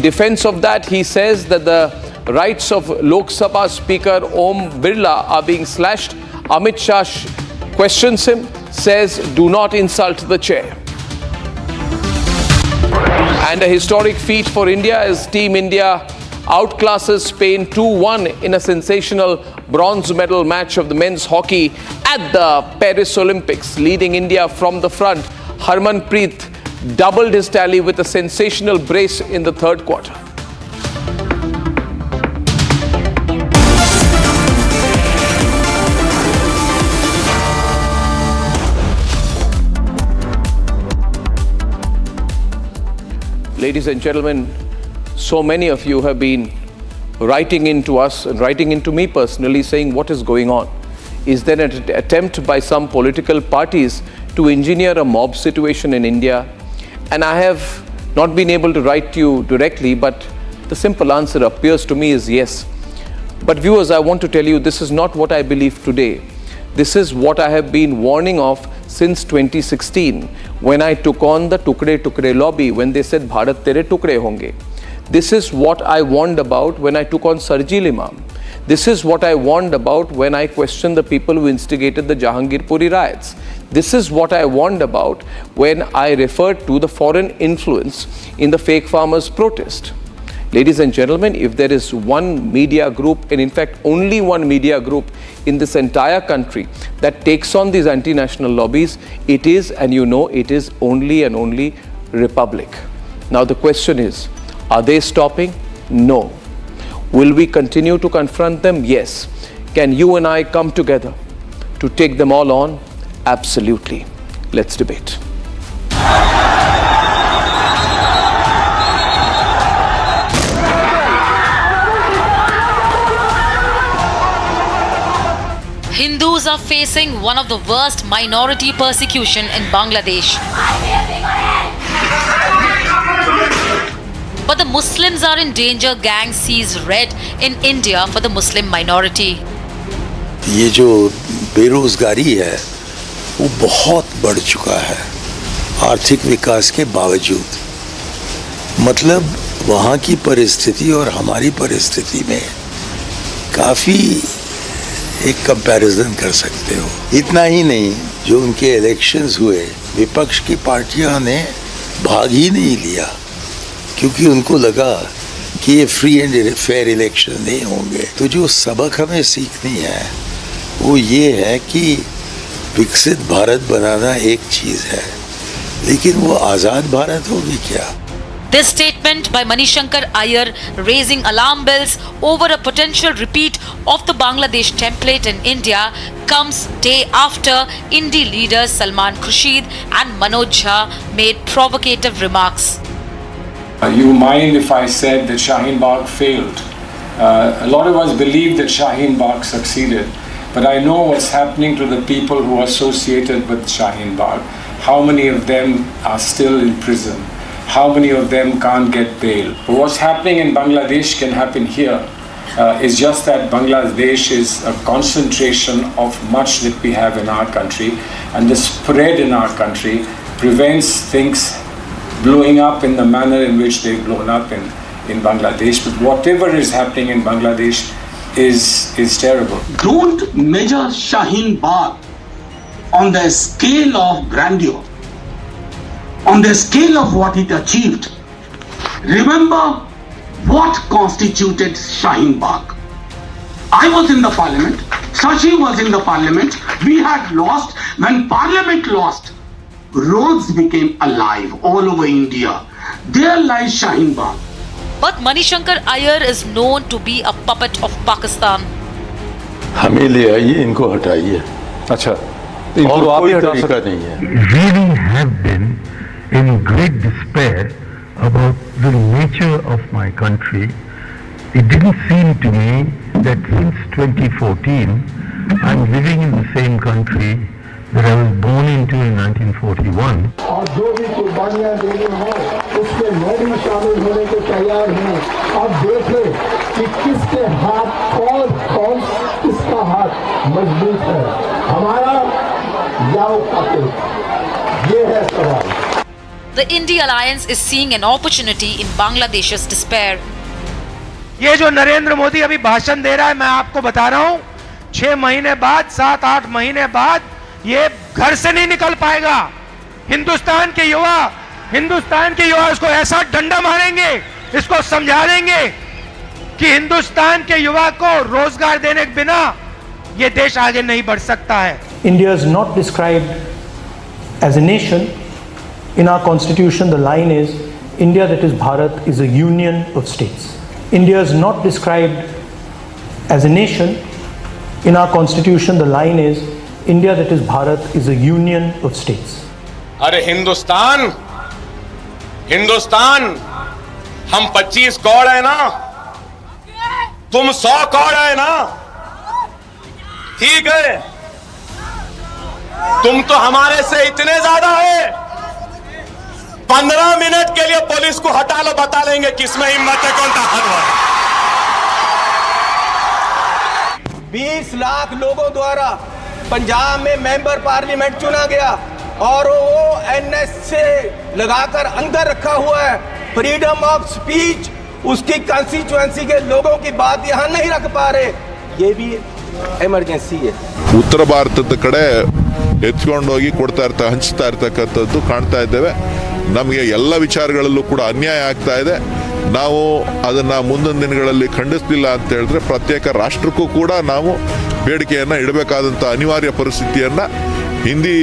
defense of that, he says that the rights of Lok Sabha Speaker Om Birla are being slashed. Amit Shah questions him, says, "Do not insult the chair." And a historic feat for India as Team India outclasses Spain 2-1 in a sensational bronze medal match of the men's hockey at the Paris Olympics. Leading India from the front, Harmanpreet doubled his tally with a sensational brace in the third quarter. Ladies and gentlemen, so many of you have been writing into us and writing into me personally saying what is going on. Is there an attempt by some political parties to engineer a mob situation in India? And I have not been able to write to you directly, but the simple answer appears to me is yes. But viewers, I want to tell you this is not what I believe today. This is what I have been warning of since 2016 when I took on the Tukde lobby, when they said Bharat tere tukde honge. This is what I warned about when I took on Sarjil Imam. This is what I warned about when I questioned the people who instigated the Jahangirpuri riots. This is what I warned about when I referred to the foreign influence in the fake farmers protest. Ladies and gentlemen, if there is one media group, and in fact only one media group in this entire country that takes on these anti-national lobbies, it is, and you know, it is only and only Republic. Now the question is, are they stopping? No. Will we continue to confront them? Yes. Can you and I come together to take them all on? Absolutely. Let's debate. Hindus are facing one of the worst minority persecution in Bangladesh. But the Muslims are in danger. Gang sees red in India for the Muslim minority. ये जो बेरोजगारी है वो बहुत बढ़ चुका है आर्थिक विकास के बावजूद। मतलब वहाँ की परिस्थिति और हमारी परिस्थिति में काफ़ी एक कंपैरिजन कर सकते हो। इतना ही नहीं, जो उनके इलेक्शंस हुए विपक्ष की पार्टियों ने भाग ही नहीं लिया क्योंकि उनको लगा कि ये फ्री एंड फेयर इलेक्शन नहीं होंगे। तो जो सबक हमें सीखनी है वो ये है कि विकसित भारत बनाना एक चीज़ है, लेकिन वो आज़ाद भारत होगी क्या? This statement by Manishankar Iyer raising alarm bells over a potential repeat of the Bangladesh template in India comes day after Indie leaders Salman Khurshid and Manoj Jha made provocative remarks. You mind if I said that Shaheen Bagh failed? A lot of us believe that Shaheen Bagh succeeded, but I know what's happening to the people who are associated with Shaheen Bagh. How many of them are still in prison? How many of them can't get bail? What's happening in Bangladesh can happen here. It's just that Bangladesh is a concentration of much that we have in our country, and the spread in our country prevents things blowing up in the manner in which they've blown up in Bangladesh. But whatever is happening in Bangladesh is terrible. Don't measure Shaheen Bagh on the scale of grandeur, on the scale of what it achieved. Remember what constituted Shaheen Bagh. I was in the parliament, Shashi was in the parliament, we had lost. When parliament lost, roads became alive all over India. There lies Shaheen Bagh. But Manishankar Iyer is known to be a puppet of Pakistan. हमें ले आइए, इनको हटाइए। अच्छा, इनको आप ही हटा सकते नहीं है। Really have been in great despair about the nature of my country. It didn't seem to me that since 2014 I'm living in the same country that I was born into in 1941. और जो भी कुर्बानियां देनी हो उसके मैं भी शामिल होने को तैयार हूँ। अब देखें कि किसके हाथ कौन किसका हाथ मजबूत है, हमारा या काफिर, ये है सवाल। The India Alliance is seeing an opportunity in Bangladesh's despair. ये जो नरेंद्र मोदी अभी भाषण दे रहा है, मैं आपको बता रहा हूं, 6 महीने बाद, 7-8 महीने बाद ये घर से नहीं निकल पाएगा। हिंदुस्तान के युवा इसको ऐसा डंडा मारेंगे, इसको समझा देंगे कि हिंदुस्तान के युवा को रोजगार देने के बिना ये देश आगे नहीं बढ़ सकता है। India is not described as a nation. In our constitution, the line is India, that is Bharat, is a union of states. India is not described as a nation. In our constitution, the line is India, that is Bharat, is a union of states. अरे हिंदुस्तान हम 25 करोड़ है ना, तुम 100 करोड़ है ना, ठीक है, तुम तो हमारे से इतने ज्यादा है। 15 मिनट के लिए पुलिस को हटा लो, बता लेंगे किसमें हिम्मत है, कौन ताकतवर है। 20 लाख लोगों द्वारा पंजाब में मेंबर पार्लियामेंट चुना गया और वो एनएस से लगाकर अंदर रखा हुआ है। फ्रीडम ऑफ स्पीच, उसकी कंस्टिट्यूएंसी के लोगों की बात यहाँ नहीं रख पा रहे, ये भी ಎಮರ್ಜೆನ್ಸಿ ಇದೆ। ಉತ್ತರ ಭಾರತದ ಕಡೆ ಎತ್ಕೊಂಡೋಗಿ ಹಂಚ್ತಾ ಇರ್ತಕ್ಕಂಥದ್ದು ಕಾಣ್ತಾ ಇದ್ದೇವೆ। ನಮಗೆ ಎಲ್ಲ ವಿಚಾರಗಳಲ್ಲೂ ಕೂಡ ಅನ್ಯಾಯ ಆಗ್ತಾ ಇದೆ। ನಾವು ಅದನ್ನು ಮುಂದಿನ ದಿನಗಳಲ್ಲಿ ಖಂಡಿಸಲಿಲ್ಲ ಅಂತ ಹೇಳಿದ್ರೆ ಪ್ರತ್ಯೇಕ ರಾಷ್ಟ್ರಕ್ಕೂ ಕೂಡ ನಾವು ಬೇಡಿಕೆಯನ್ನು ಇಡಬೇಕಾದಂಥ ಅನಿವಾರ್ಯ ಪರಿಸ್ಥಿತಿಯನ್ನು ಹಿಂದಿ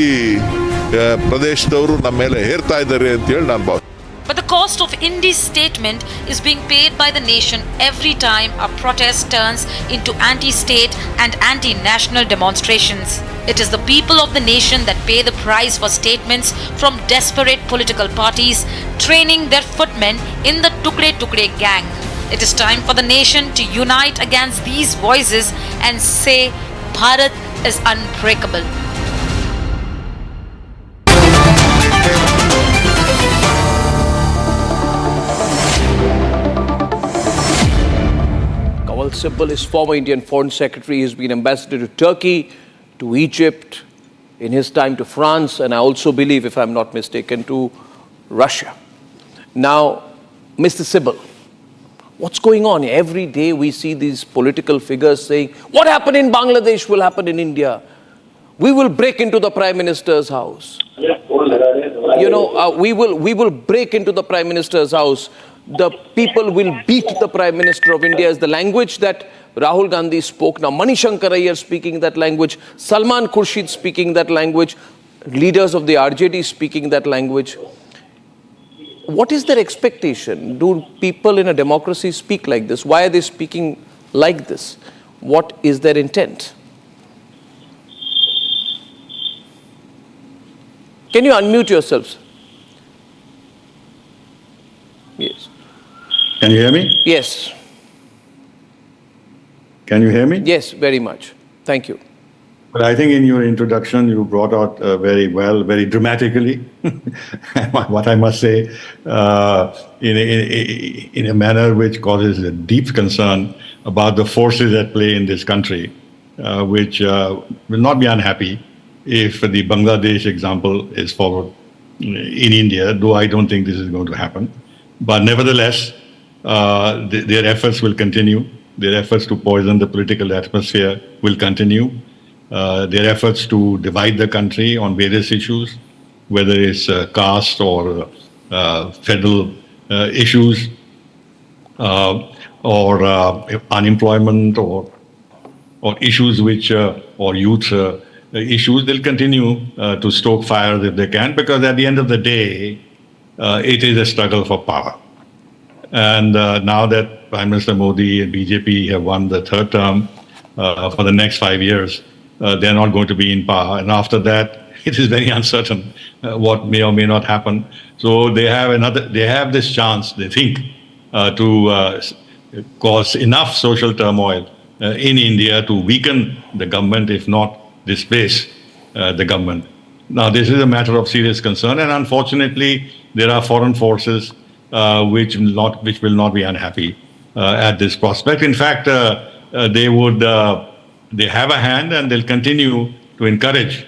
ಪ್ರದೇಶದವರು ನಮ್ಮ ಮೇಲೆ ಹೇರ್ತಾ ಇದ್ದಾರೆ ಅಂತೇಳಿ ನಾನು ಭಾವಿಸ್ತೀನಿ. But the cost of India's statement is being paid by the nation every time a protest turns into anti-state and anti-national demonstrations. It is the people of the nation that pay the price for statements from desperate political parties training their footmen in the Tukde Tukde gang. It is time for the nation to unite against these voices and say Bharat is unbreakable. Kawal Sibal is former Indian Foreign Secretary. He's been ambassador to Turkey, to Egypt, in his time to France, and I also believe, if I'm not mistaken, to Russia. Now, Mr. Sibal, what's going on? Every day we see these political figures saying, what happened in Bangladesh will happen in India. We will break into the Prime Minister's house. You know, we will break into the Prime Minister's house. The people will beat the Prime Minister of India is the language that Rahul Gandhi spoke. Now, Manishankar Ayyar speaking that language, Salman Khurshid speaking that language, leaders of the RJD speaking that language. What is their expectation? Do people in a democracy speak like this? Why are they speaking like this? What is their intent? Can you unmute yourselves? Yes. Can you hear me? Yes. Can you hear me? Yes, very much. Thank you. But I think in your introduction, you brought out very well, very dramatically, what I must say, in a manner which causes a deep concern about the forces at play in this country, which will not be unhappy if the Bangladesh example is followed in India, though I don't think this is going to happen. But nevertheless, their efforts will continue. Their efforts to poison the political atmosphere will continue. Their efforts to divide the country on various issues, whether it's caste or federal issues, or unemployment, or issues which, or youth issues, they'll continue to stoke fires if they can, because at the end of the day, it is a struggle for power. And now that Prime Minister Modi and BJP have won the third term for the next 5 years, they're not going to be in power. And after that, it is very uncertain what may or may not happen. So they have this chance, they think, to cause enough social turmoil in India to weaken the government, if not displace the government. Now, this is a matter of serious concern, and unfortunately, there are foreign forces which will not be unhappy at this prospect. In fact, they have a hand, and they'll continue to encourage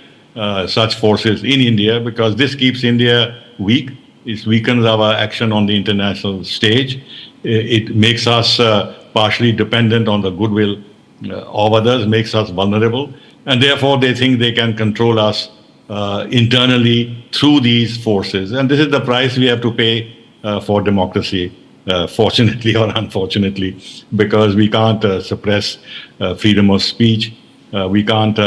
such forces in India, because this keeps India weak. It weakens our action on the international stage. It makes us partially dependent on the goodwill of others, makes us vulnerable, and therefore they think they can control us internally through these forces. And this is the price we have to pay for democracy, fortunately or unfortunately, because we can't suppress freedom of speech. We can't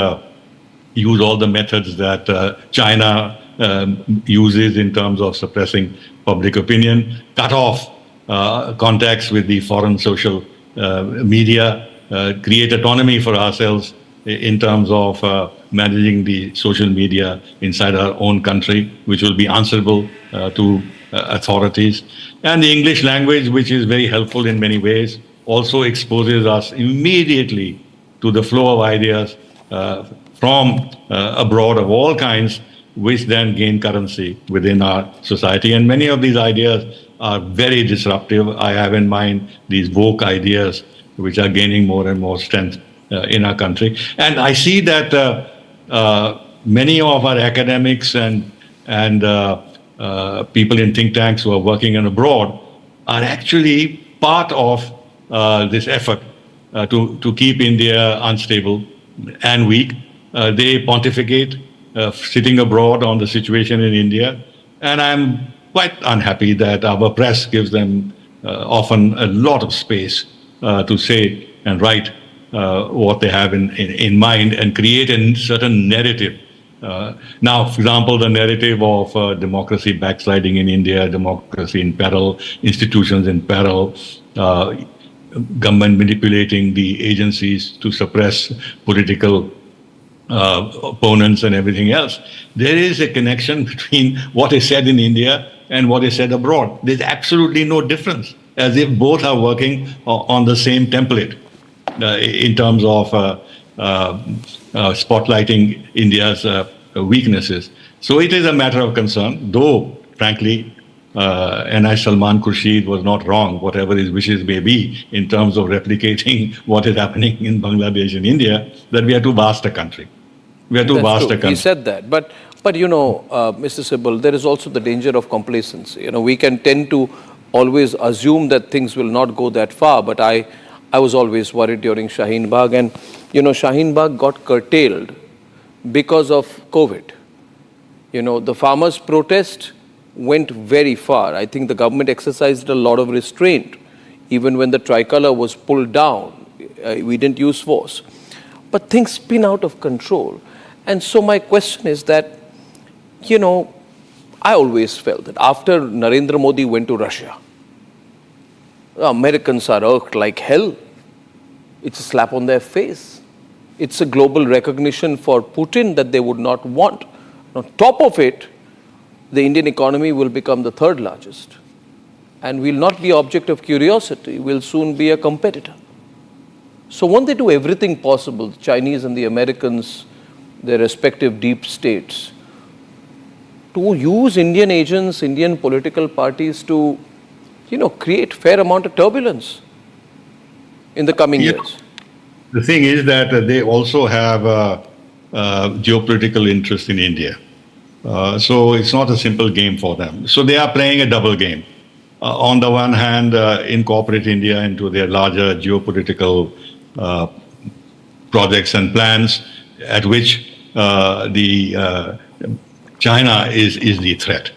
use all the methods that China uses in terms of suppressing public opinion, cut off contacts with the foreign social media, create autonomy for ourselves in terms of managing the social media inside our own country, which will be answerable to authorities. And the English language, which is very helpful in many ways, also exposes us immediately to the flow of ideas from abroad of all kinds, which then gain currency within our society. And many of these ideas are very disruptive. I have in mind these woke ideas, which are gaining more and more strength in our country. And I see that many of our academics and people in think tanks who are working abroad are actually part of this effort to keep India unstable and weak. They pontificate sitting abroad on the situation in India, and I'm quite unhappy that our press gives them often a lot of space to say and write what they have in mind and create a certain narrative. Now, for example, the narrative of democracy backsliding in India, democracy in peril, institutions in peril, government manipulating the agencies to suppress political opponents and everything else. There is a connection between what is said in India and what is said abroad. There's absolutely no difference, as if both are working on the same template in terms of spotlighting India's weaknesses. So it is a matter of concern, though, frankly, and Salman Khurshid was not wrong, whatever his wishes may be, in terms of replicating what is happening in Bangladesh and India, that we are too vast a country. We are too vast a country. He said that. But you know, Mr. Sibal, there is also the danger of complacency. You know, we can tend to always assume that things will not go that far, but I was always worried during Shaheen Bagh. And, you know, Shaheen Bagh got curtailed because of COVID. You know, the farmers' protest went very far. I think the government exercised a lot of restraint. Even when the tricolour was pulled down, we didn't use force. But things spin out of control. And so my question is that, you know, I always felt that after Narendra Modi went to Russia, the Americans are irked like hell. It's a slap on their face. It's a global recognition for Putin that they would not want. On top of it, the Indian economy will become the third largest and will not be object of curiosity, will soon be a competitor. So won't they do everything possible, the Chinese and the Americans, their respective deep states, to use Indian agents, Indian political parties to, you know, create fair amount of turbulence in the coming years? The thing is that they also have geopolitical interest in India. So it's not a simple game for them. So they are playing a double game. On the one hand, incorporate India into their larger geopolitical projects and plans, at which China is the threat.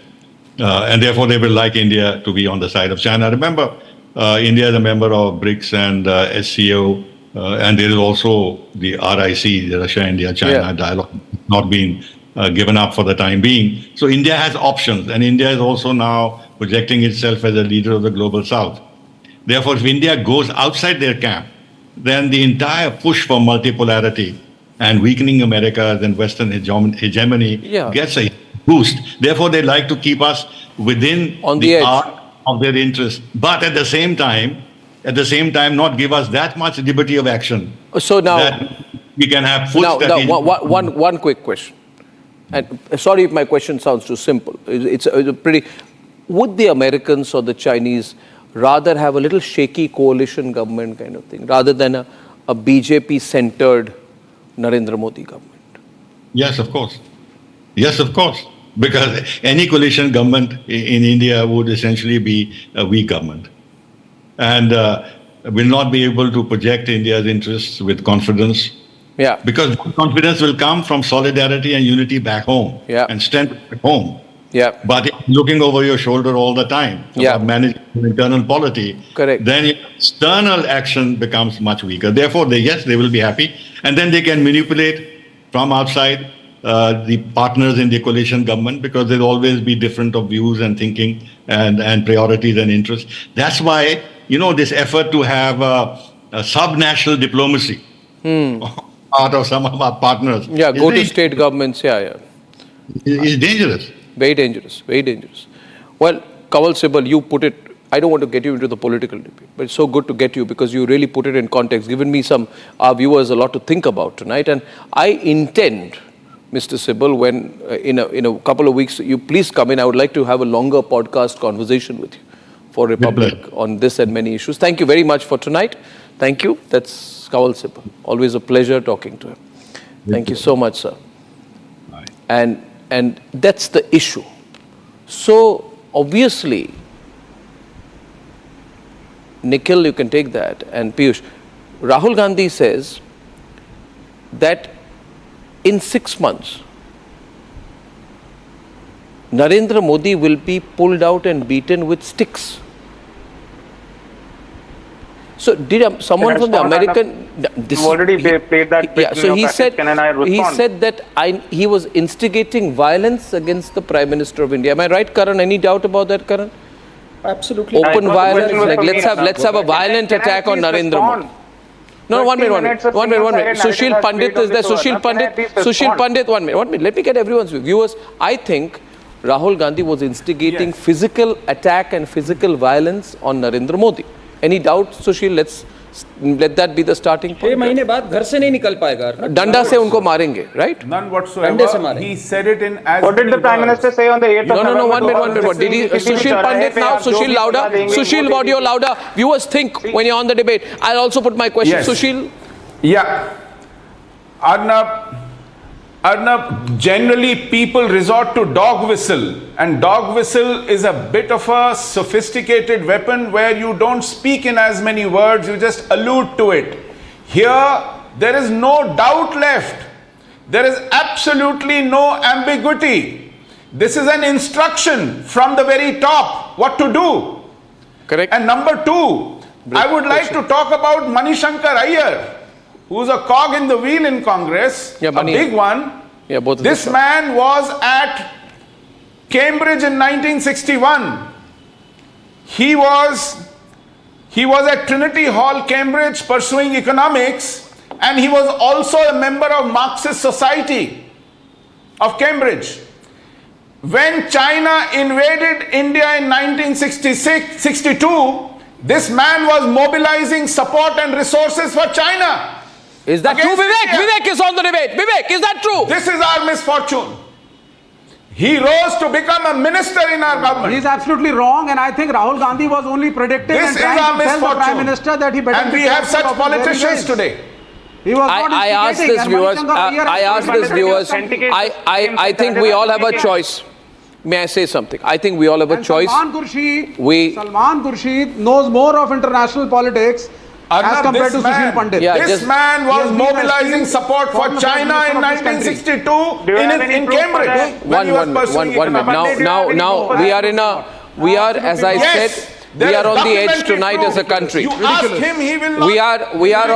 And therefore, they will like India to be on the side of China. Remember, India is a member of BRICS and SCO, and there is also the RIC, the Russia-India-China dialogue, not being given up for the time being. So India has options, and India is also now projecting itself as a leader of the global south. Therefore, if India goes outside their camp, then the entire push for multipolarity and weakening America's and Western hegemony gets a boost. Therefore, they like to keep us within the arc of their interest, but at the same time, not give us that much liberty of action. So now that we can have full one quick question. And sorry if my question sounds too simple. It's a pretty. Would the Americans or the Chinese rather have a little shaky coalition government kind of thing, rather than a BJP-centered Narendra Modi government? Yes, of course. Yes, of course. Because any coalition government in India would essentially be a weak government, and will not be able to project India's interests with confidence. Yeah. Because confidence will come from solidarity and unity back home and strength back home. Yeah. But if looking over your shoulder all the time, managing internal polity, then your external action becomes much weaker. Therefore, they will be happy, and then they can manipulate from outside the partners in the coalition government, because there'll always be different of views and thinking and priorities and interests. That's why, you know, this effort to have a sub-national diplomacy out of some of our partners. Yeah, go to state governments. It's dangerous. Very dangerous. Very dangerous. Well, Kanwal Sibal, you put it. I don't want to get you into the political debate, but it's so good to get you, because you really put it in context, given me our viewers a lot to think about tonight. And I intend, Mr. Sibal, when in a couple of weeks, you please come in. I would like to have a longer podcast conversation with you for Republic on this and many issues. Thank you very much for tonight. Thank you. That's Kanwal Sibal. Always a pleasure talking to him. Thank you so much, sir. And that's the issue. So obviously, Nikhil, you can take that, and Piyush, Rahul Gandhi says that in 6 months, Narendra Modi will be pulled out and beaten with sticks. So did someone from the American? This already played that. Yeah. So he said. Can I respond? He said that he was instigating violence against the Prime Minister of India. Am I right, Karan? Any doubt about that, Karan? Absolutely. Open violence. Like let's have a violent attack on Narendra Modi. No, 1 minute. Sushil Pandit is there. Sushil Pandit, 1 minute. Let me get everyone's view. Viewers, I think Rahul Gandhi was instigating physical attack and physical violence on Narendra Modi. Any doubt, Sushil? Let that be the starting point. 6 महीने बाद घर से नहीं निकल पाएगा. डंडा से उनको मारेंगे, right? None whatsoever. He said it in as. What did the Prime Minister say on the 8th of November? No. 1 minute. Did he? Sushil Pandit now. Sushil louder. Sushil audio louder. Viewers think when you're on the debate. I'll also put my question. Yes. Sushil. Yeah. Arnab, generally people resort to dog whistle, and dog whistle is a bit of a sophisticated weapon where you don't speak in as many words, you just allude to it. Here, there is no doubt left. There is absolutely no ambiguity. This is an instruction from the very top what to do. Correct. And number two, I would like to talk about Manishankar Iyer, who's a cog in the wheel in Congress, a big one. Yeah, both. This man was at Cambridge in 1961. He was at Trinity Hall, Cambridge, pursuing economics, and he was also a member of Marxist Society of Cambridge. When China invaded India in 1962, this man was mobilizing support and resources for China. Is that true, Vivek? Vivek is on the debate. Vivek, is that true? This is our misfortune. He rose to become a minister in our government. He is absolutely wrong, and I think Rahul Gandhi was only predicting and trying to tell the Prime Minister that he better. And we have such politicians today. He was not I asked this viewers. I think we all have a choice. May I say something? I think we all have a choice. Salman Khurshid knows more of international politics as compared to Sushil Pandit. This man was mobilizing support for China in 1962 in Cambridge. One minute. Now we are, as I said, we are on the edge tonight as a country. You ask him, he will not. We are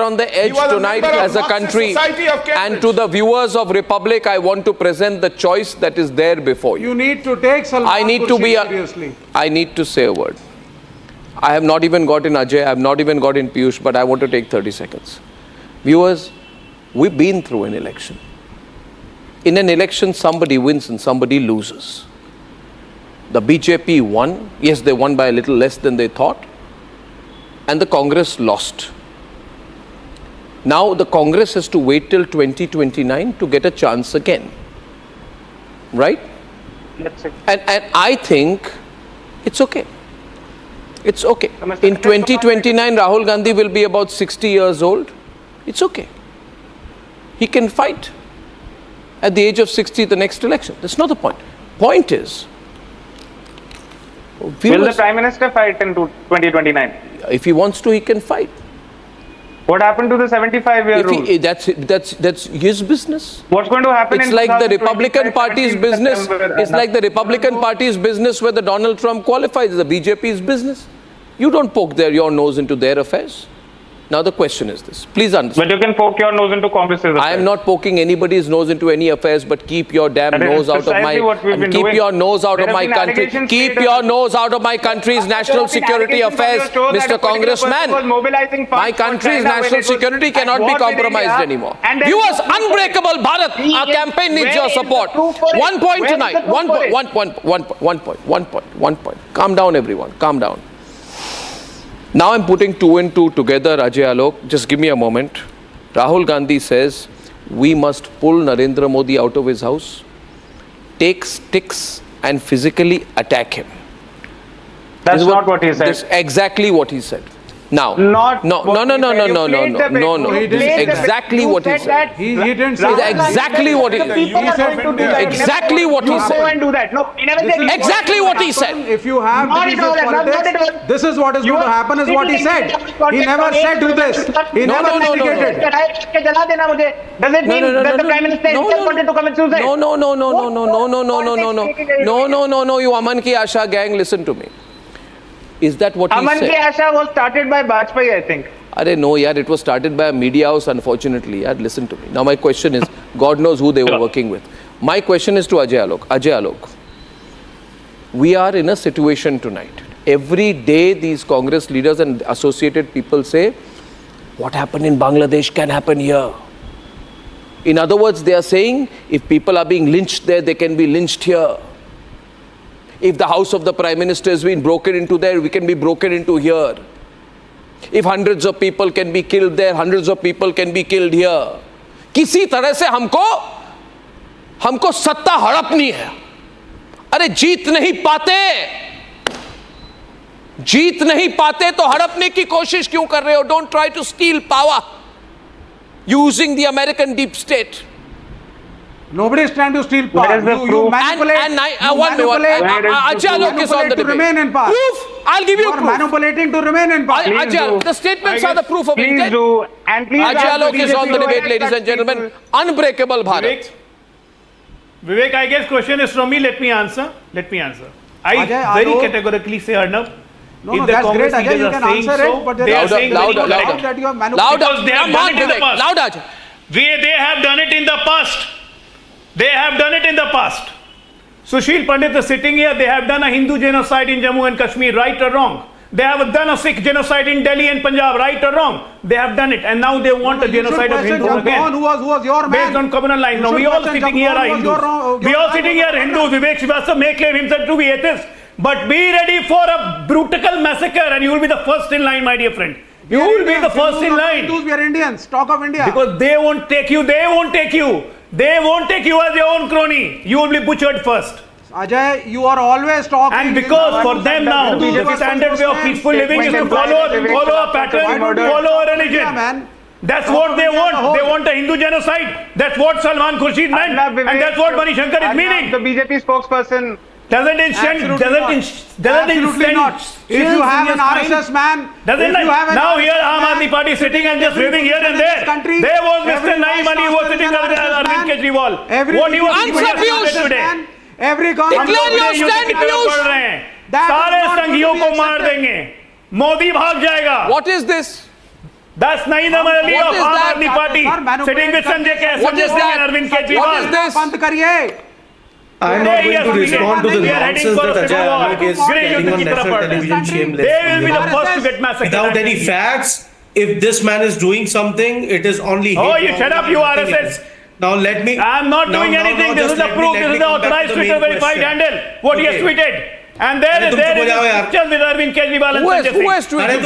on the edge tonight as a country. And to the viewers of Republic, I want to present the choice that is there before you. You need to take Salman Khurshid seriously. I need to say a word. I have not even got in Ajay, I have not even got in Piyush, but I want to take 30 seconds. Viewers, we've been through an election. In an election, somebody wins and somebody loses. The BJP won. Yes, they won by a little less than they thought. And the Congress lost. Now the Congress has to wait till 2029 to get a chance again. Right? And I think it's okay. It's okay. In 2029, Rahul Gandhi will be about 60 years old. It's okay. He can fight at the age of 60 the next election. That's not the point. Point is, will the Prime Minister fight in 2029? If he wants to, he can fight. What happened to the 75-year rule? That's his business. What's going to happen? It's like the Republican Party's business. It's like the Republican Party's business whether Donald Trump qualifies. The BJP's business. You don't poke your nose into their affairs. Now the question is this. Please understand. But you can poke your nose into Congress's affairs. I am not poking anybody's nose into any affairs, but keep your damn nose out of my... Keep your nose out of my country. Keep your nose out of my country's national security affairs, Mr. Congressman. My country's national security cannot be compromised anymore. Viewers, Unbreakable Bharat, our campaign needs your support. 1 point tonight. One point. Calm down, everyone. Calm down. Now I'm putting 2 and 2 together, Ajay Alok. Just give me a moment. Rahul Gandhi says, we must pull Narendra Modi out of his house, take sticks and physically attack him. That's not what he said. That's exactly what he said. Now, no. This is exactly what he said. He didn't say that. Exactly what he said. Exactly what he said. Exactly what he said. If you have politics, this is what is going to happen, is what he said. He never said do this. He never indicated. Does it mean that the Prime Minister himself wanted to commit suicide? No, you Aman Ki Asha gang, listen to me. Is that what he Aman said? Ki Asha was started by Bajpayee, I think. Arey no, yaar, it was started by a media house, unfortunately. Yaar, listen to me. Now my question is, God knows who they were working with. My question is to Ajay Alok. Ajay Alok, we are in a situation tonight. Every day these Congress leaders and associated people say, what happened in Bangladesh can happen here. In other words, they are saying, if people are being lynched there, they can be lynched here. If the house of the Prime Minister has been broken into there, we can be broken into here. If hundreds of people can be killed there, hundreds of people can be killed here. किसी तरह से हमको सत्ता हड़पनी है. अरे जीत नहीं पाते तो हड़पने की कोशिश क्यों कर रहे हो? Don't try to steal power using the American deep state. Nobody is trying to steal power. You manipulate. Ajay Alok is on the debate. Remain in power. Proof? I'll give you proof. Manipulating to remain in power. Ajay, the statements are the proof of intent. Please do. And please Ajay Alok is on the debate, ladies and gentlemen. Unbreakable Bharat. Vivek, I guess question is from me. Let me answer. I very categorically say, Arnab, no, that's great, Ajay. You can answer it, but they are saying louder. that you have manipulated. Because they have done it in the past. Louder, Ajay. They have done it in the past. Sushil Pandit is sitting here. They have done a Hindu genocide in Jammu and Kashmir, right or wrong? They have done a Sikh genocide in Delhi and Punjab, right or wrong? They have done it, and now they want a genocide of Hindus again. Who was your man? Based on communal lines. Now we all sitting here are Hindus. We all sitting here Hindus. Vivek Srivastava may claim himself to be atheist, but be ready for a brutal massacre, and you will be the first in line, my dear friend. You will be the first in line. Hindus, we are Indians. Talk of India. Because they won't take you. They won't take you as your own crony. You will be butchered first. Ajay, you are always talking. And because for them now, the standard way of peaceful living is to follow a pattern, follow a religion. That's what they want. They want a Hindu genocide. That's what Salman Khurshid meant. And that's what Mani Shankar is meaning. The BJP spokesperson doesn't Absolutely not. If you have an RSS man, now here Aam Aadmi Party sitting and just waving here and there. There was Mr. Naeem Ali who was sitting with Arvind Kejriwal. What he was doing today. Every Declare your stand, Piyush. सारे संघियों को मार देंगे. मोदी भाग जाएगा. What is this? That's Naeem Ali of Aam Aadmi Party sitting with Sanjay Singh and Arvind Kejriwal. What is this? I'm not going to respond to the nonsense that Ajay Alok is getting on national television shameless. They will be the first to get massacred. Without any facts, if this man is doing something, it is only... Oh, you shut up, you RSS. Now let me... I'm not doing anything. This is the proof. This is the authorized Twitter verified handle. What he has tweeted. And there is pictures with Arvind Kejriwal and Sanjay Singh. Who has tweeted?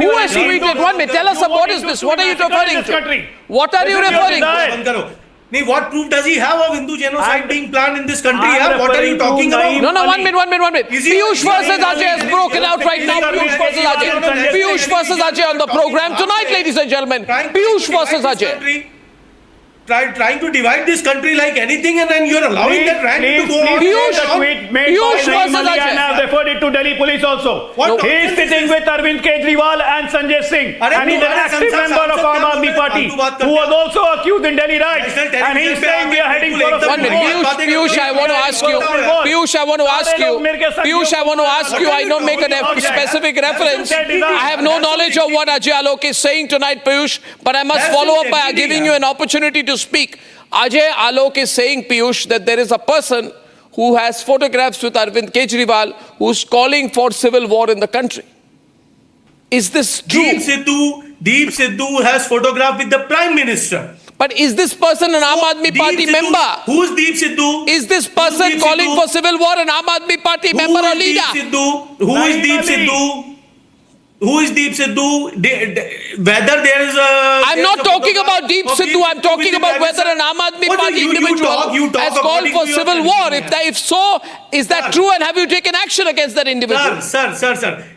Who has tweeted? One minute. Tell us what is this? What are you referring to? What are you referring to? What proof does he have of Hindu genocide being planned in this country? What are you talking about? No, 1 minute. Piyush versus Ajay has broken out right now. Piyush versus Ajay. Piyush versus Ajay on the program tonight, ladies and gentlemen. Piyush versus Ajay. Trying to divide this country like anything, and then you're allowing that rant to go on. Piyush versus Ajay. And I have referred it to Delhi police also. He is sitting with Arvind Kejriwal and Sanjay Singh. And he's an active member of Aam Aadmi Party who was also accused in Delhi riots. And he's saying we are heading for a... 1 minute. Piyush, I want to ask you. I don't make a specific reference. I have no knowledge of what Ajay Alok is saying tonight, Piyush, but I must follow up by giving you an opportunity to speak. Ajay Alok is saying, Piyush, that there is a person who has photographs with Arvind Kejriwal who's calling for civil war in the country. Is this true? Deep Sidhu has photographed with the Prime Minister. But is this person an Aam Aadmi Party member? Who's Deep Sidhu? Is this person calling for civil war an Aam Aadmi Party member or leader? Who is Deep Sidhu? Who is Deep Sidhu? Whether there is a... I'm not talking about Deep Sidhu. I'm talking about whether an Aam Aadmi Party individual has called for civil war. If so, is that true? And have you taken action against that individual? Sir.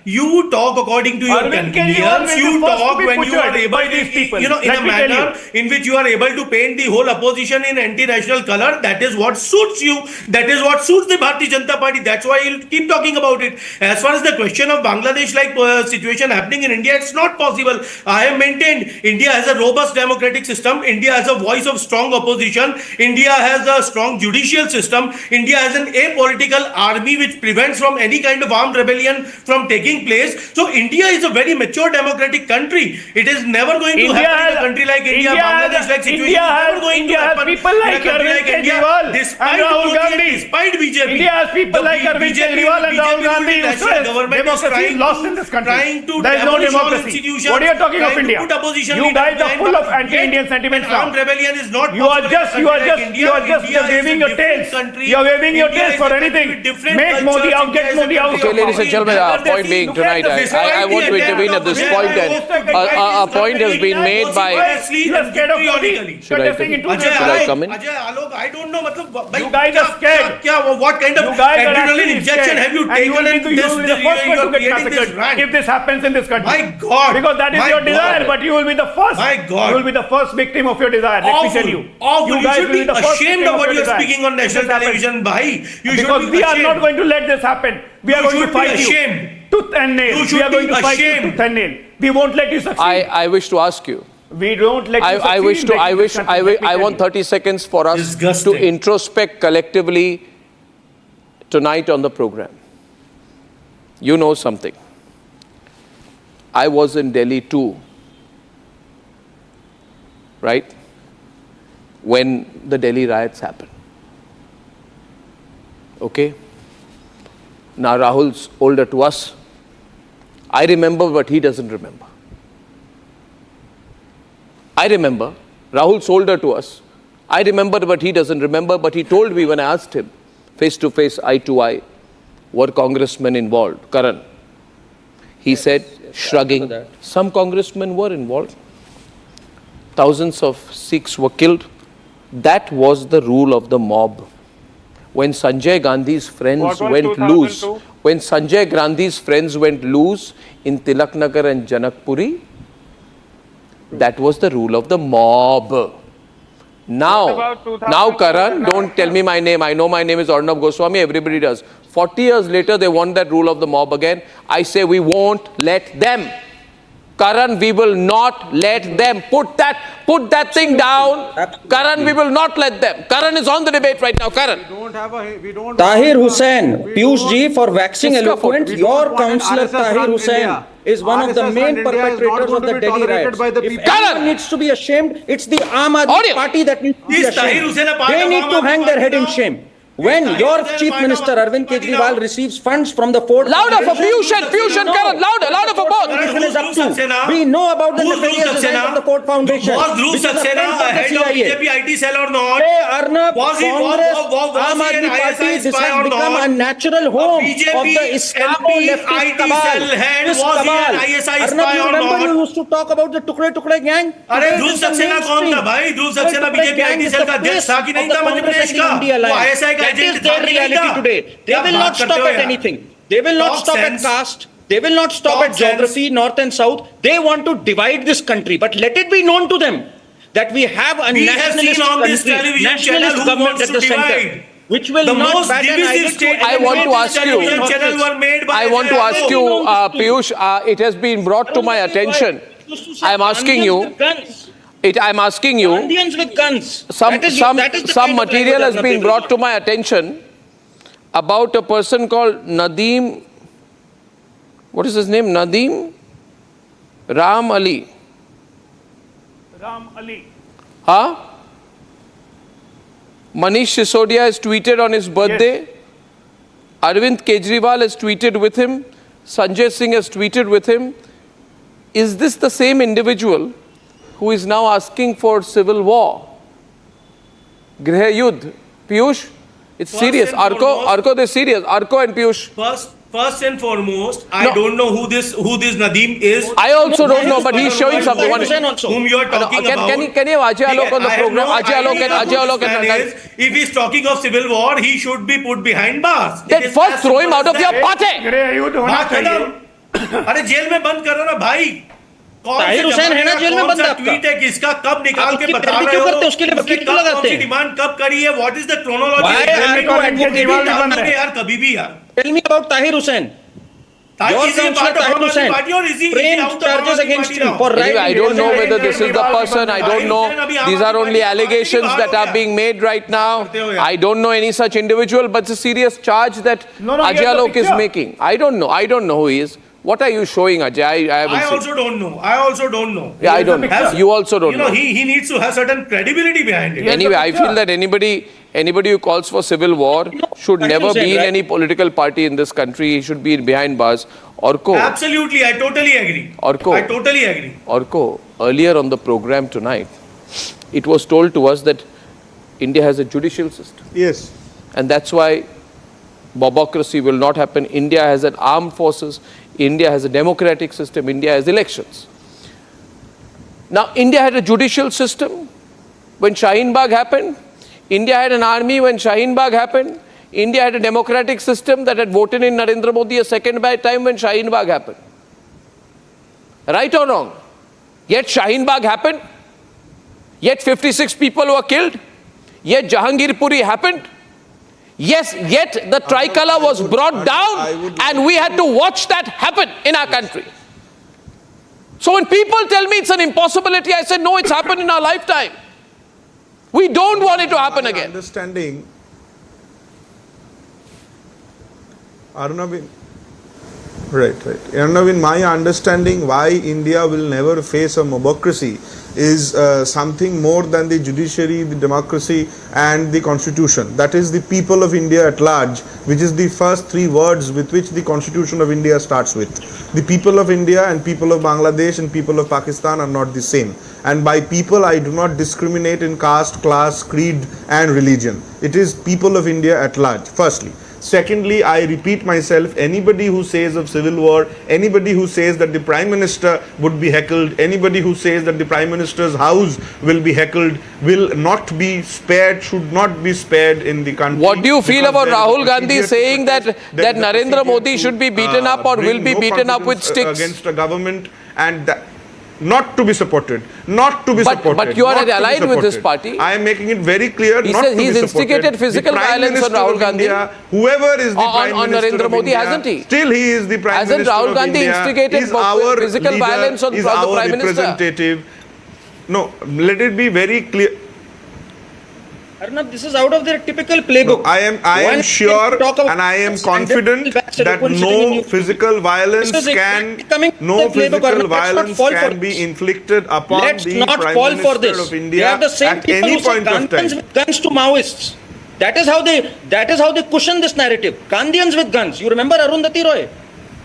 You talk according to your convenience. You talk when you are able to, in a manner in which you are able to paint the whole opposition in anti-national color. That is what suits you. That is what suits the Bharatiya Janata Party. That's why you'll keep talking about it. As far as the question of Bangladesh-like situation situation happening in India. It's not possible. I have maintained India has a robust democratic system. India has a voice of strong opposition. India has a strong judicial system. India has an apolitical army which prevents from any kind of armed rebellion from taking place. So India is a very mature democratic country. It is never going to happen in a country like India, Bangladesh like situation. India has people like Arvind Kejriwal and Rahul Gandhi. Despite BJP, India has people like Arvind Kejriwal and Rahul Gandhi who says democracy is lost in this country. There is no democracy. What are you talking of India? You guys are full of anti-Indian sentiments now. Armed rebellion is not You are just waving your tails. You are waving your tails for anything. Make Modi out, get Modi out. Okay, ladies and gentlemen, point being tonight, I want to intervene at this point, and a point has been made by. Should I come in? I don't know. You guys are scared. What kind of adrenaline injection have you taken in this? You will be the first one to get massacred if this happens in this country. My God. Because that is your desire, but you will be the first. My God. You will be the first victim of your desire. Let me tell you. You should be ashamed of what you are speaking on national television, bhai. Because we are not going to let this happen. We are going to fight you tooth and nail. We are going to fight you tooth and nail. We won't let you succeed. I wish to ask you. We don't let you succeed. I want 30 seconds for us to introspect collectively tonight on the program. You know something. I was in Delhi too, right? When the Delhi riots happened. Okay? Now Rahul's older to us. I remember, but he doesn't remember. I remember. Rahul's older to us. I remember, but he doesn't remember. But he told me when I asked him, face to face, eye to eye, were congressmen involved? Karan. He said, shrugging, some congressmen were involved. Thousands of Sikhs were killed. That was the rule of the mob. When Sanjay Gandhi's friends went loose, when Sanjay Gandhi's friends went loose in Tilaknagar and Janakpuri, that was the rule of the mob. Now Karan, don't tell me my name. I know my name is Arnab Goswami, everybody does. 40 years later, they want that rule of the mob again. I say we won't let them. Karan, we will not let them. Put that thing down. Karan, we will not let them. Karan is on the debate right now. Karan. Tahir Hussain, Piyush ji, for waxing eloquent, your councillor Tahir Hussain is one of the main perpetrators of the Delhi riots. If anyone needs to be ashamed, it's the Aam Aadmi Party that needs to be ashamed. They need to hang their head in shame. When your Chief Minister Arvind Kejriwal receives funds from the Ford Louder for Piyush and Karan, louder for both. We know about the nefarious design of the Ford Foundation. Was Dhruv Saxena head of BJP IT cell or not? Hey Arnab, Congress, Aam Aadmi Party, this has become a natural home of the Islamo-leftist cabal. This cabal. Arnab, you remember you used to talk about the Tukde gang? अरे ध्रुव सक्सेना कौन था भाई? ध्रुव Saxena BJP IT cell का अध्यक्ष था कि नहीं था मध्य प्रदेश का? वो आईएसआई का That is their reality today. They will not stop at anything. They will not stop at caste. They will not stop at geography, north and south. They want to divide this country. But let it be known to them that we have a nationalist country, nationalist government at the center, which will not bat an eyelid to I want to ask you, Piyush, it has been brought to my attention. I am asking you. I'm asking you, Indians with guns. Some material has been brought to my attention about a person called Nadeem, what is his name? Nadeem Ram Ali. Ram Ali. Huh? Manish Sisodia has tweeted on his birthday. Yes. Arvind Kejriwal has tweeted with him. Sanjay Singh has tweeted with him. Is this the same individual who is now asking for civil war? Griha Yudh. Piyush, it's serious. Arko, this is serious. Arko and Piyush. First and foremost, I don't know who this Nadeem is. I also don't know, but he's showing something. Whom you are talking about. Can you have Ajay Alok on the program? Ajay Alok. If he's talking of civil war, he should be put behind bars. Then first throw him out of your party. अरे jail में बंद करो ना भाई. ताहिर हुसैन है ना jail में बंद आपका? ट्वीट है किसका कब निकाल के बता रहे हो? उसके लिए वकील क्यों लगाते हैं? डिमांड कब करी है? What is the chronology? यार कभी भी यार. Tell me about Tahir Hussain. Your Is he a councillor part of Tahir Aam Aadmi Hussain Party or is he framed out of Aam charges Aadmi against Party him now? for Anyway, writing. I don't know whether this is the person. I don't know. These are only allegations that are being made right now. I don't know any such individual, but it's a serious charge that Ajay Alok is making. I don't know. I don't know who he is. What are you showing, Ajay? I also don't know. I also don't know. Yeah, I don't know. You also don't know. He needs to have certain credibility behind it. Anyway, I feel that anybody who calls for civil war should never be in any political party in this country. He should be behind bars. Orko. Absolutely, I totally agree. Orko. I totally agree. Orko, earlier on the program tonight, it was told to us that India has a judicial system. Yes. And that's why bobocracy will not happen. India has an armed forces. India has a democratic system. India has elections. Now, India had a judicial system when Shaheen Bagh happened. India had an army when Shaheen Bagh happened. India had a democratic system that had voted in Narendra Modi a second time when Shaheen Bagh happened. Right or wrong? Yet Shaheen Bagh happened. Yet 56 people were killed. Yet Jahangir Puri happened. Yes, yet the tricolor was brought down and we had to watch that happen in our country. So when people tell me it's an impossibility, I say, no, it's happened in our lifetime. We don't want it to happen again. Understanding, Arnab, Arnab, in my understanding, why India will never face a mobocracy is something more than the judiciary, the democracy and the constitution. That is the people of India at large, which is the first three words with which the constitution of India starts with. The people of India and people of Bangladesh and people of Pakistan are not the same. And by people, I do not discriminate in caste, class, creed and religion. It is people of India at large, firstly. Secondly, I repeat myself, anybody who says of civil war, anybody who says that the Prime Minister would be heckled, anybody who says that the Prime Minister's house will be heckled, will not be spared, should not be spared in the country. What do you feel about Rahul Gandhi saying that Narendra Modi should be beaten up or will be beaten up with sticks? Against a government and not to be supported, not to be supported. But you are allied with this party. I am making it very clear. He not says to he's be instigated physical violence on Rahul Gandhi. Whoever is the Prime on Minister Narendra of Modi, India, hasn't he? Still he is the Prime Hasn't Minister Rahul of Gandhi India. instigated Is our physical leader, violence on is the our Prime Minister? representative. No, let it be very clear. Arnab, this is out of their typical playbook. No, I am sure and I am confident that no physical violence can be inflicted upon the Prime Minister of India at any point of time. With guns to Maoists. That is how they cushion this narrative. Gandhians with guns. You remember Arundhati Roy?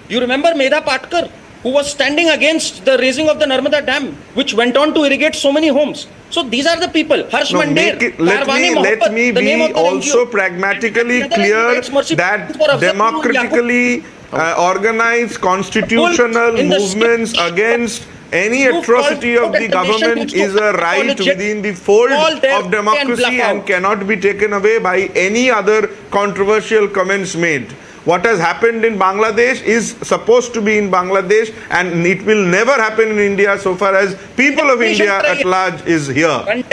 You remember Medha Patkar, who was standing against the raising of the Narmada Dam, which went on to irrigate so many homes. So these are the people. Harsh Mandir, let me be also pragmatically clear that democratically organized constitutional movements against any atrocity of the government is a right within the fold of democracy and cannot be taken away by any other controversial comments made. What has happened in Bangladesh is supposed to be in Bangladesh and it will never happen in India so far as people of India at large is here.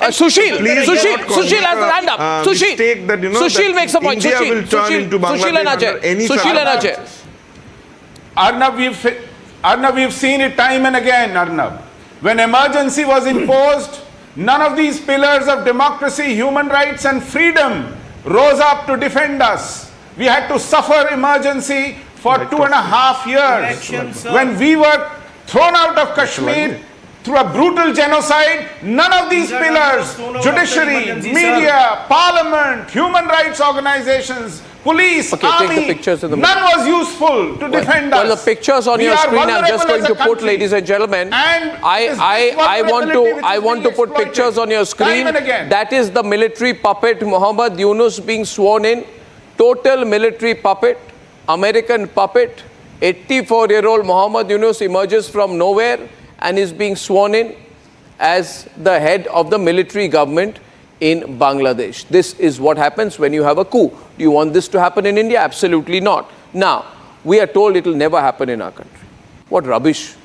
Sushil has the hand up. Sushil makes a point. India will turn into Bangladesh under any circumstances. Arnab, we've seen it time and again, Arnab. When emergency was imposed, none of these pillars of democracy, human rights and freedom rose up to defend us. We had to suffer emergency for 2.5 years. When we were thrown out of Kashmir through a brutal genocide, none of these pillars, judiciary, media, parliament, human rights organizations, police, army, none was useful to defend us. Well, the pictures on your screen, I'm just going to put, ladies and gentlemen, I want to put pictures on your screen. That is the military puppet Muhammad Yunus being sworn in. Total military puppet, American puppet. 84-year-old Muhammad Yunus emerges from nowhere and is being sworn in as the head of the military government in Bangladesh. This is what happens when you have a coup. Do you want this to happen in India? Absolutely not. Now, we are told it will never happen in our country. What rubbish.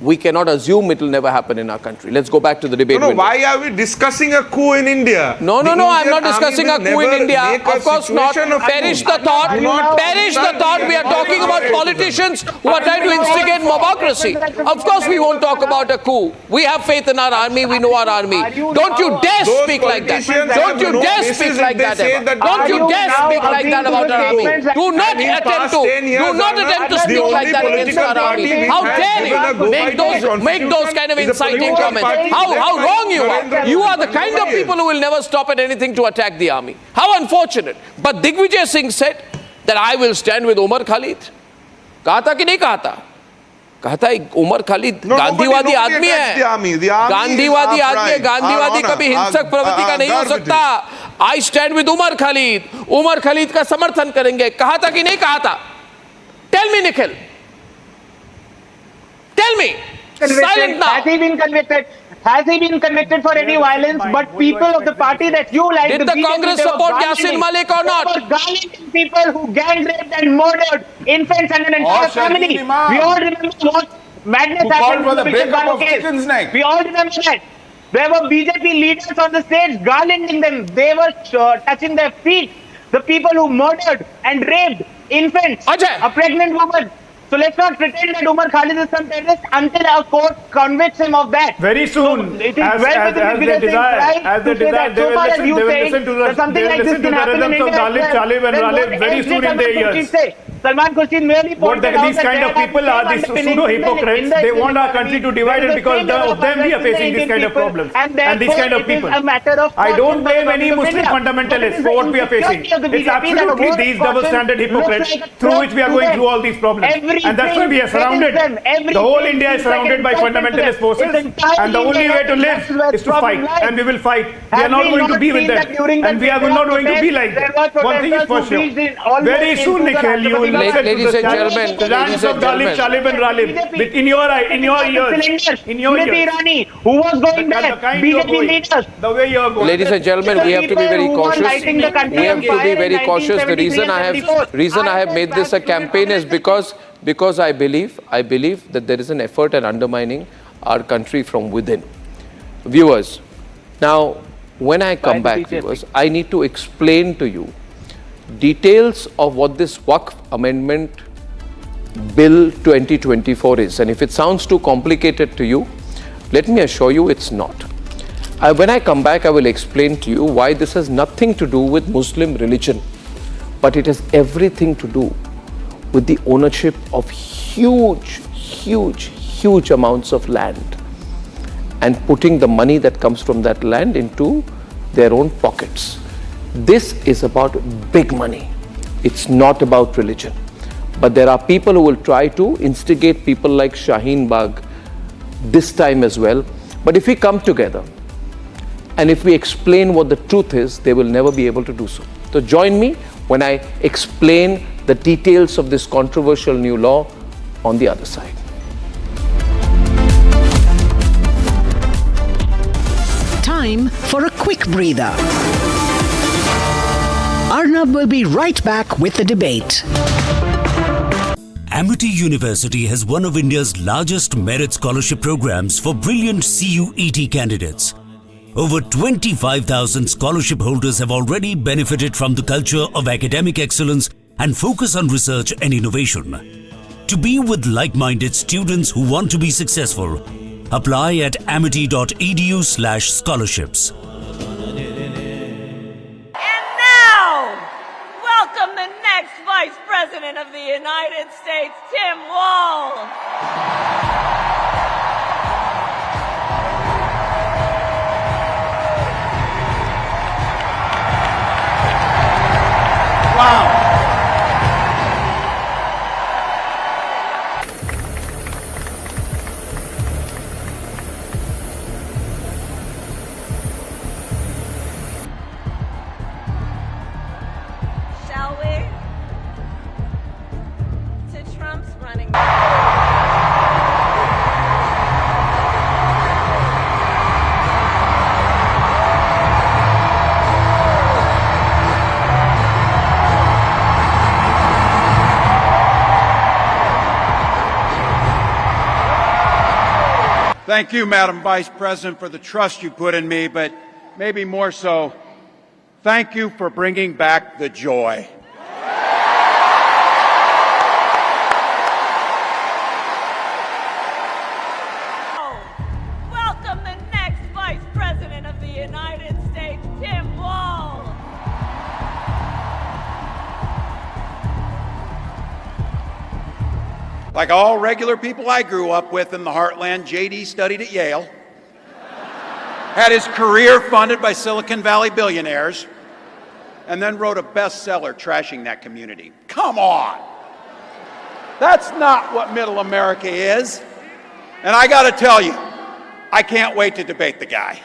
We cannot assume it will never happen in our country. Let's go back to the debate. No, why are we discussing a coup in India? No, I'm not discussing a coup in India. Of course not. Perish the thought. Perish the thought. We are talking about politicians who are trying to instigate mobocracy. Of course we won't talk about a coup. We have faith in our army. We know our army. Don't you dare speak like that. Don't you dare speak like that ever. Don't you dare speak like that about our army. Do not attempt to speak like that against our army. How dare you make those kind of inciting comments? How wrong you are. You are the kind of people who will never stop at anything to attack the army. How unfortunate. But Digvijay Singh said that I will stand with Umar Khalid. कहा था कि नहीं कहा था? कहा था उमर खालिद गांधीवादी आदमी है. गांधीवादी आदमी है. गांधीवादी कभी हिंसक प्रवृत्ति का नहीं हो सकता. I stand with Umar Khalid. Umar Khalid का समर्थन करेंगे. कहा था कि नहीं कहा था? Tell me, Nikhil. Tell me. Silent now. Has he been convicted? Has he been convicted for any violence? But people of the party that you like, did the Congress support Yasin Malik or not? Garlanding people who gang raped and murdered infants and an entire family. We all remember what madness happened in the Bishop Banu case. We all remember that. There were BJP leaders on the stage garlanding them. They were touching their feet. The people who murdered and raped infants, a pregnant woman. So let's not pretend that Umar Khalid is some terrorist until our court convicts him of that. Very soon, so it is as they desire, they will listen to the rhythms of Ghalib, Chalib and Ralib very soon in their ears. Salman Khurshid merely pointed out these kind of people are these pseudo hypocrites. They want our country to divide it because of them we are facing this kind of problems and these kind of people. I don't blame any Muslim fundamentalists for what we are facing. It's absolutely these double standard hypocrites through which we are going through all these problems. And that's why we are surrounded. The whole India is surrounded by fundamentalist forces, and the only way to live is to fight, and we will fight. We are not going to be with them, and we are not going to be like them. One thing is for sure. Very soon, Nikhil, you will listen to the chants of Ghalib, Chalib and Ralib in your ears. In your ears. Irani, who was going there, BJP leaders. The way you are going. Ladies and gentlemen, we have to be very cautious. We have to be very cautious. The reason I have made this a campaign is because I believe that there is an effort at undermining our country from within. Viewers, now when I come back, viewers, I need to explain to you details of what this Waqf Amendment Bill 2024 is. And if it sounds too complicated to you, let me assure you it's not. When I come back, I will explain to you why this has nothing to do with Muslim religion, but it has everything to do with the ownership of huge amounts of land and putting the money that comes from that land into their own pockets. This is about big money. It's not about religion. But there are people who will try to instigate people like Shaheen Bagh this time as well. But if we come together and if we explain what the truth is, they will never be able to do so. So join me when I explain the details of this controversial new law on the other side. Time for a quick breather. Arnab will be right back with the debate. Amity University has one of India's largest merit scholarship programs for brilliant CUET candidates. Over 25,000 scholarship holders have already benefited from the culture of academic excellence and focus on research and innovation. To be with like-minded students who want to be successful, apply at amity.edu/scholarships. And now, welcome the next Vice President of the United States, Tim Walz. Wow. Shall we? To Trump's running. Thank you, Madam Vice President, for the trust you put in me, but maybe more so, thank you for bringing back the joy. Welcome the next Vice President of the United States, Tim Walz. Like all regular people I grew up with in the heartland, JD studied at Yale, had his career funded by Silicon Valley billionaires, and then wrote a bestseller trashing that community. Come on! That's not what middle America is. And I gotta tell you, I can't wait to debate the guy.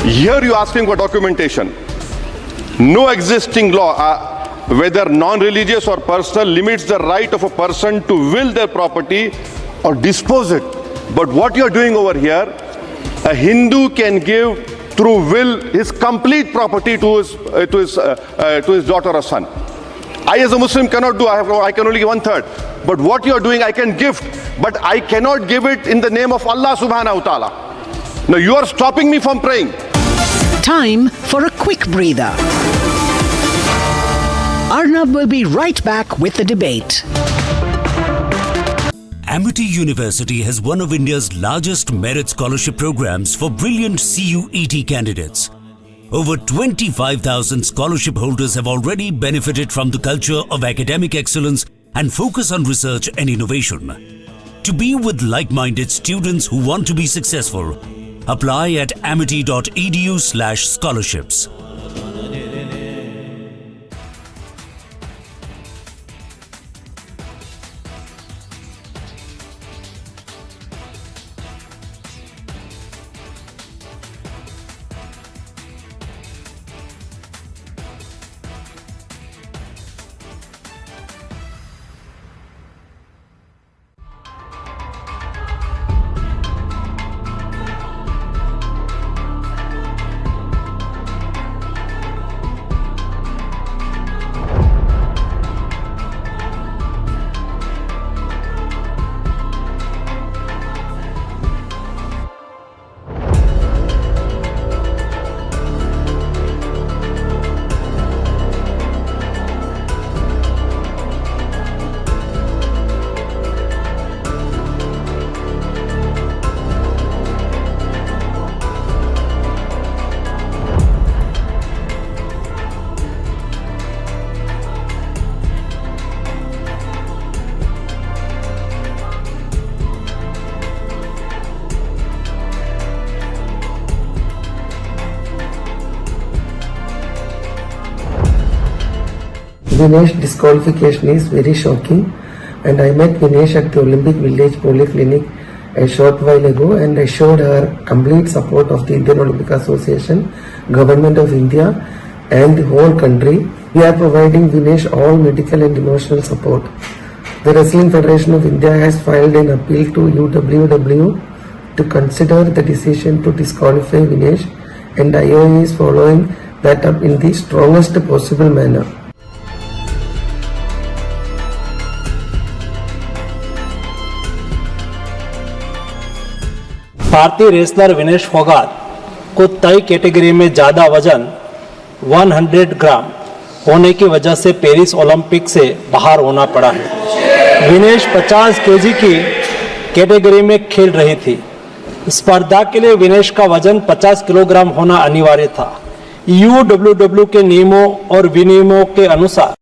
Here you asking for documentation. No existing law, whether non-religious or personal, limits the right of a person to will their property or dispose it. But what you are doing over here, a Hindu can give through will his complete property to his daughter or son. I as a Muslim cannot do, I can only give 1/3. But what you are doing, I can gift, but I cannot give it in the name of Allah subhanahu wa ta'ala. Now you are stopping me from praying. Time for a quick breather. Arnab will be right back with the debate. Amity University has one of India's largest merit scholarship programs for brilliant CUET candidates. Over 25,000 scholarship holders have already benefited from the culture of academic excellence and focus on research and innovation. To be with like-minded students who want to be successful, apply at amity.edu/scholarships. Vinesh disqualification is very shocking, and I met Vinesh at the Olympic Village Polyclinic a short while ago, and I showed her complete support of the Indian Olympic Association, Government of India and the whole country. We are providing Vinesh all medical and emotional support. The Wrestling Federation of India has filed an appeal to UWW to consider the decision to disqualify Vinesh, and IOA is following that up in the strongest possible manner. भारतीय wrestler Vinesh Phogat को तय category में ज़्यादा वजन 100 ग्राम होने की वजह से पेरिस ओलंपिक से बाहर होना पड़ा है। विनेश 50 केजी की कैटेगरी में खेल रही थी, स्पर्धा के लिए विनेश का वजन 50 किलोग्राम होना अनिवार्य था। यूडब्ल्यूडब्ल्यू के नियमों और विनियमों के अनुसार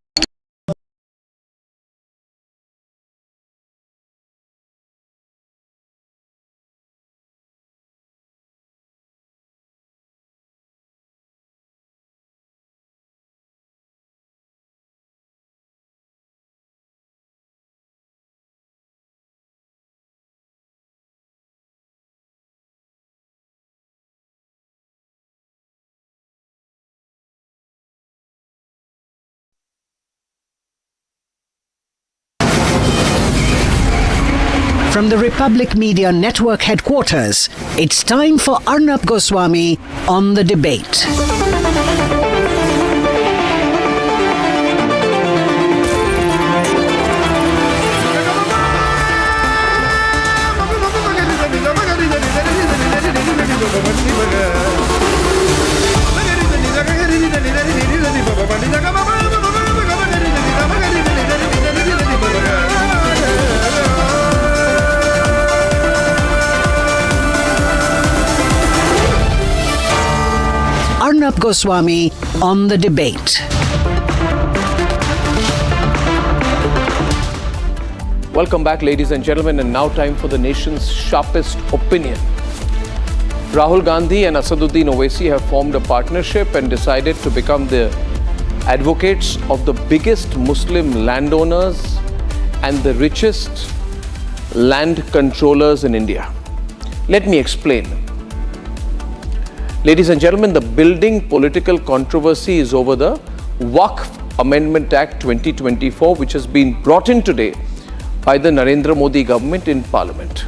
From the Republic Media Network headquarters, it's time for Arnab Goswami on the debate. Arnab Goswami on the debate. Welcome back, ladies and gentlemen, and now time for the nation's sharpest opinion. Rahul Gandhi and Asaduddin Owaisi have formed a partnership and decided to become the advocates of the biggest Muslim landowners and the richest land controllers in India. Let me explain. Ladies and gentlemen, the building political controversy is over the Waqf Amendment Act 2024, which has been brought in today by the Narendra Modi government in Parliament.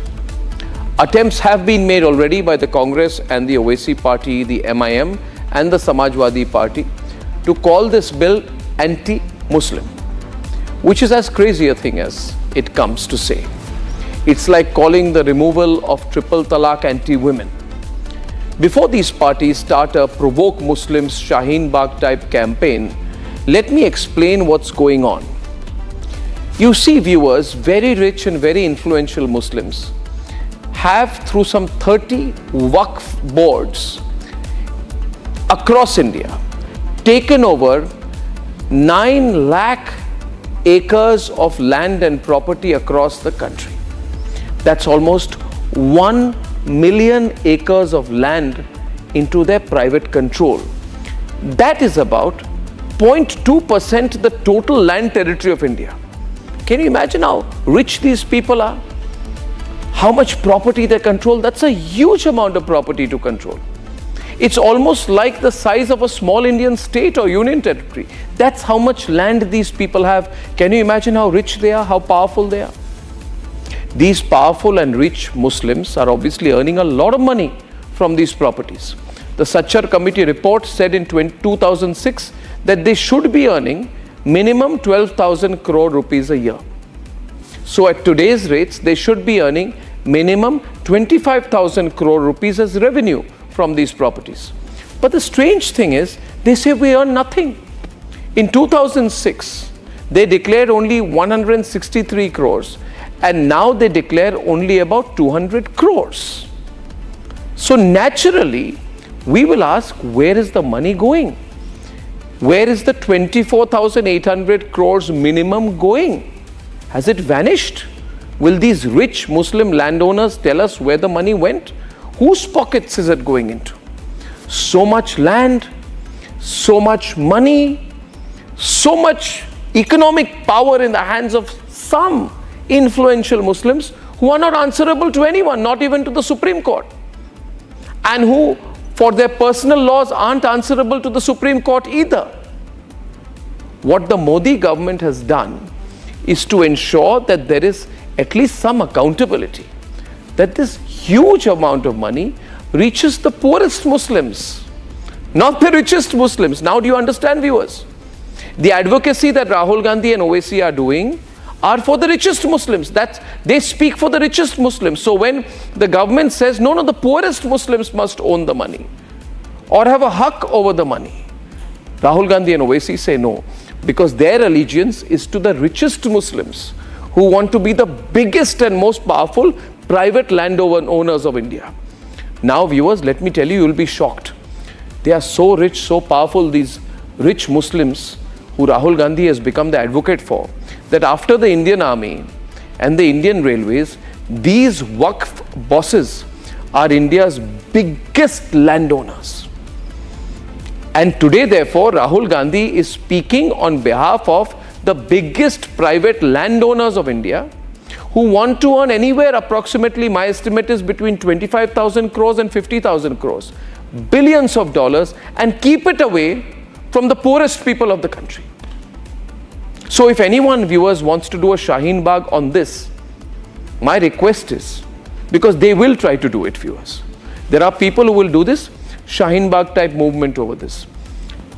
Attempts have been made already by the Congress and the Owaisi party, the MIM and the Samajwadi party to call this bill anti-Muslim, which is as crazy a thing as it comes to say. It's like calling the removal of triple talaq anti-women. Before these parties start a provoke Muslims Shaheen Bagh type campaign, let me explain what's going on. You see, viewers, very rich and very influential Muslims have, through some 30 Waqf boards across India, taken over 9 lakh acres of land and property across the country. That's almost 1 million acres of land into their private control. That is about 0.2% the total land territory of India. Can you imagine how rich these people are? How much property they control? That's a huge amount of property to control. It's almost like the size of a small Indian state or union territory. That's how much land these people have. Can you imagine how rich they are, how powerful they are? These powerful and rich Muslims are obviously earning a lot of money from these properties. The Sachar Committee report said in 2006 that they should be earning minimum 12,000 crore rupees a year. So at today's rates, they should be earning minimum 25,000 crore rupees as revenue from these properties. But the strange thing is, they say we earn nothing. In 2006, they declared only 163 crores. And now they declare only about 200 crores. So naturally, we will ask, where is the money going? Where is the 24,800 crores minimum going? Has it vanished? Will these rich Muslim landowners tell us where the money went? Whose pockets is it going into? So much land, so much money, so much economic power in the hands of some influential Muslims who are not answerable to anyone, not even to the Supreme Court, and who for their personal laws aren't answerable to the Supreme Court either. What the Modi government has done is to ensure that there is at least some accountability, that this huge amount of money reaches the poorest Muslims, not the richest Muslims. Now do you understand, viewers? The advocacy that Rahul Gandhi and Owaisi are doing are for the richest Muslims. They speak for the richest Muslims. So when the government says, no, the poorest Muslims must own the money or have a haq over the money, Rahul Gandhi and Owaisi say no, because their allegiance is to the richest Muslims who want to be the biggest and most powerful private landowners of India. Now, viewers, let me tell you, you'll be shocked. They are so rich, so powerful, these rich Muslims who Rahul Gandhi has become the advocate for, that after the Indian Army and the Indian Railways, these Waqf bosses are India's biggest landowners. And today, therefore, Rahul Gandhi is speaking on behalf of the biggest private landowners of India, who want to earn anywhere approximately, my estimate is between 25,000 crores and 50,000 crores, billions of dollars, and keep it away from the poorest people of the country. So if anyone, viewers, wants to do a Shaheen Bagh on this, my request is, because they will try to do it, viewers. There are people who will do this Shaheen Bagh type movement over this.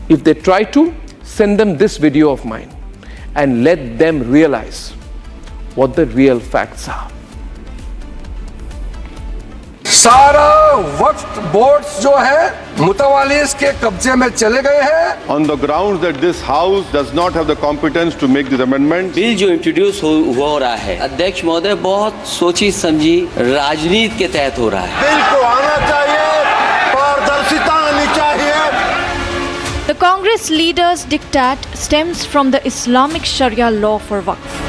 If they try to, send them this video of mine and let them realize what the real facts are. सारा वक्फ boards जो है मुतवालिस के कब्जे में चले गए हैं. On the grounds that this house does not have the competence to make these amendments. Bill जो इंट्रोड्यूस हो रहा है, अध्यक्ष महोदय, बहुत सोची समझी राजनीति के तहत हो रहा है. बिल को आना चाहिए, पारदर्शिता आनी चाहिए. The Congress leaders' diktat stems from the Islamic Sharia law for Waqf.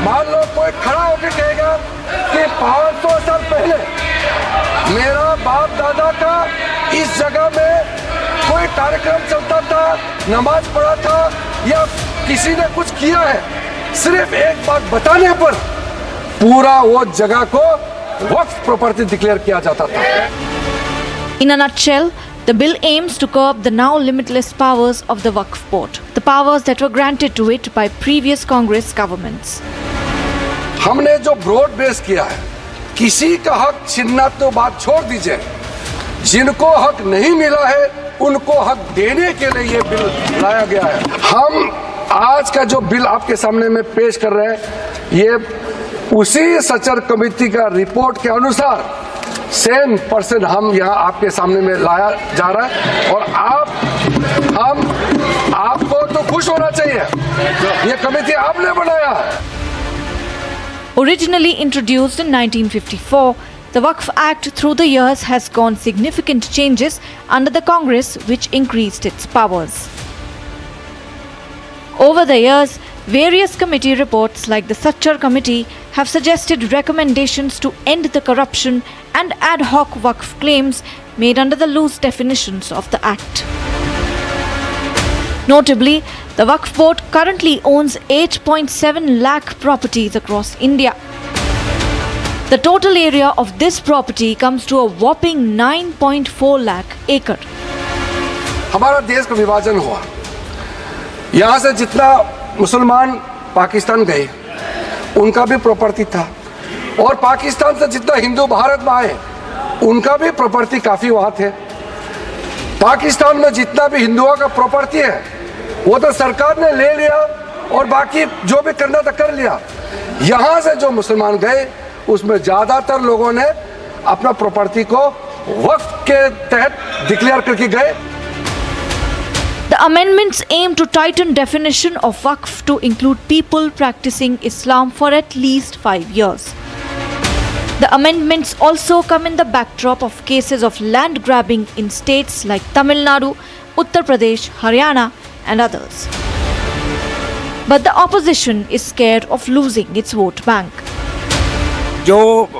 मान लो कोई खड़ा होकर कहेगा कि 500 साल पहले मेरा बाप दादा का इस जगह में कोई कार्यक्रम चलता था, नमाज पढ़ा था या किसी ने कुछ किया है, सिर्फ एक बात बताने पर पूरा वो जगह को वक्फ प्रॉपर्टी डिक्लेयर किया जाता था. In a nutshell, the bill aims to curb the now limitless powers of the Waqf Board, the powers that were granted to it by previous Congress governments. हमने जो ब्रॉड बेस किया है, किसी का हक छीनना तो बात छोड़ दीजिए, जिनको हक नहीं मिला है उनको हक देने के लिए ये बिल लाया गया है. हम आज का जो बिल आपके सामने में पेश कर रहे हैं, ये उसी सचर कमेटी का रिपोर्ट के अनुसार सेम परसेंट हम यहाँ आपके सामने में लाया जा रहा है. और आपको तो खुश होना चाहिए, ये कमेटी आपने बनाया है. Originally introduced in 1954, the Waqf Act through the years has gone significant changes under the Congress, which increased its powers. Over the years, various committee reports like the Sachar Committee have suggested recommendations to end the corruption and ad hoc Waqf claims made under the loose definitions of the Act. Notably, the Waqf Board currently owns 8.7 lakh properties across India. The total area of this property comes to a whopping 9.4 lakh acre. हमारा देश का विभाजन हुआ, यहाँ से जितना मुसलमान पाकिस्तान गए उनका भी प्रॉपर्टी था, और पाकिस्तान से जितना हिंदू भारत में आए उनका भी प्रॉपर्टी काफी वहाँ थे. पाकिस्तान में जितना भी हिंदुओं का प्रॉपर्टी है वो तो सरकार ने ले लिया और बाकी जो भी करना था कर लिया. यहाँ से जो मुसलमान गए उसमें ज्यादातर लोगों ने अपना प्रॉपर्टी को वक्फ के तहत डिक्लेयर करके गए. The amendments aim to tighten definition of Waqf to include people practicing Islam for at least 5 years. The amendments also come in the backdrop of cases of land grabbing in states like Tamil Nadu, Uttar Pradesh, Haryana, and others. But the opposition is scared of losing its vote bank. जो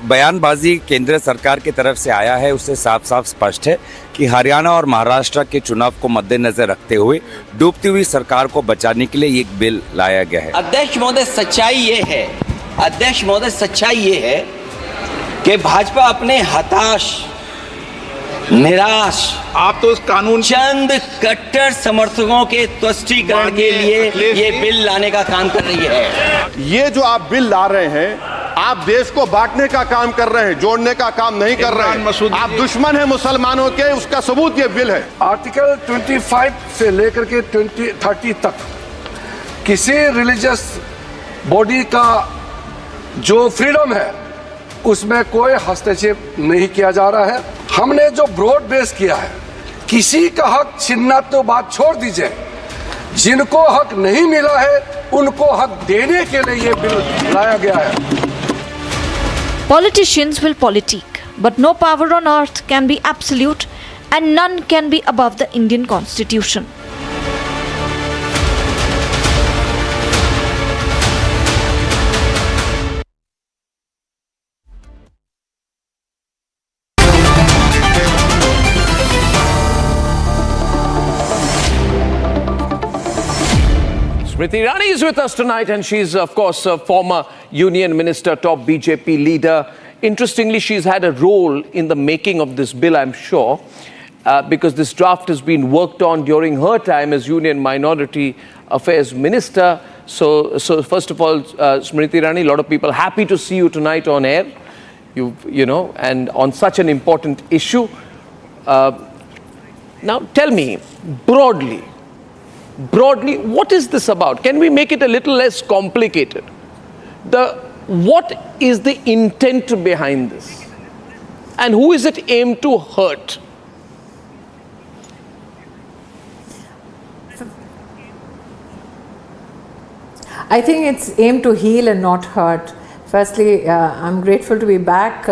बयानबाजी केंद्र सरकार की तरफ से आया है उससे साफ साफ स्पष्ट है कि हरियाणा और महाराष्ट्र के चुनाव को मद्देनजर रखते हुए डूबती हुई सरकार को बचाने के लिए एक बिल लाया गया है. अध्यक्ष महोदय, सच्चाई ये है कि भाजपा अपने हताश, निराश, आप तो उस कानून चंद कट्टर समर्थकों के तुष्टीकरण के लिए ये बिल लाने का काम कर रही है. ये जो आप बिल ला रहे हैं, आप देश को बांटने का काम कर रहे हैं, जोड़ने का काम नहीं कर रहे हैं. आप दुश्मन हैं मुसलमानों के, उसका सबूत ये बिल है. आर्टिकल 25 से लेकर के 30 तक किसी रिलीजियस बॉडी का जो फ्रीडम है उसमें कोई हस्तक्षेप नहीं किया जा रहा है. हमने जो ब्रॉड बेस किया है, किसी का हक छीनना तो बात छोड़ दीजिए, जिनको हक नहीं मिला है उनको हक देने के लिए ये बिल लाया गया है. Politicians will politique. But no power on earth can be absolute, and none can be above the Indian Constitution. Smriti Irani is with us tonight, and she's, of course, a former Union Minister, top BJP leader. Interestingly, she's had a role in the making of this bill, I'm sure, because this draft has been worked on during her time as Union Minority Affairs Minister. So first of all, Smriti Irani, a lot of people happy to see you tonight on air, you know, and on such an important issue. Now, tell me, broadly, what is this about? Can we make it a little less complicated? What is the intent behind this? And who is it aimed to hurt? I think it's aimed to heal and not hurt. Firstly, I'm grateful to be back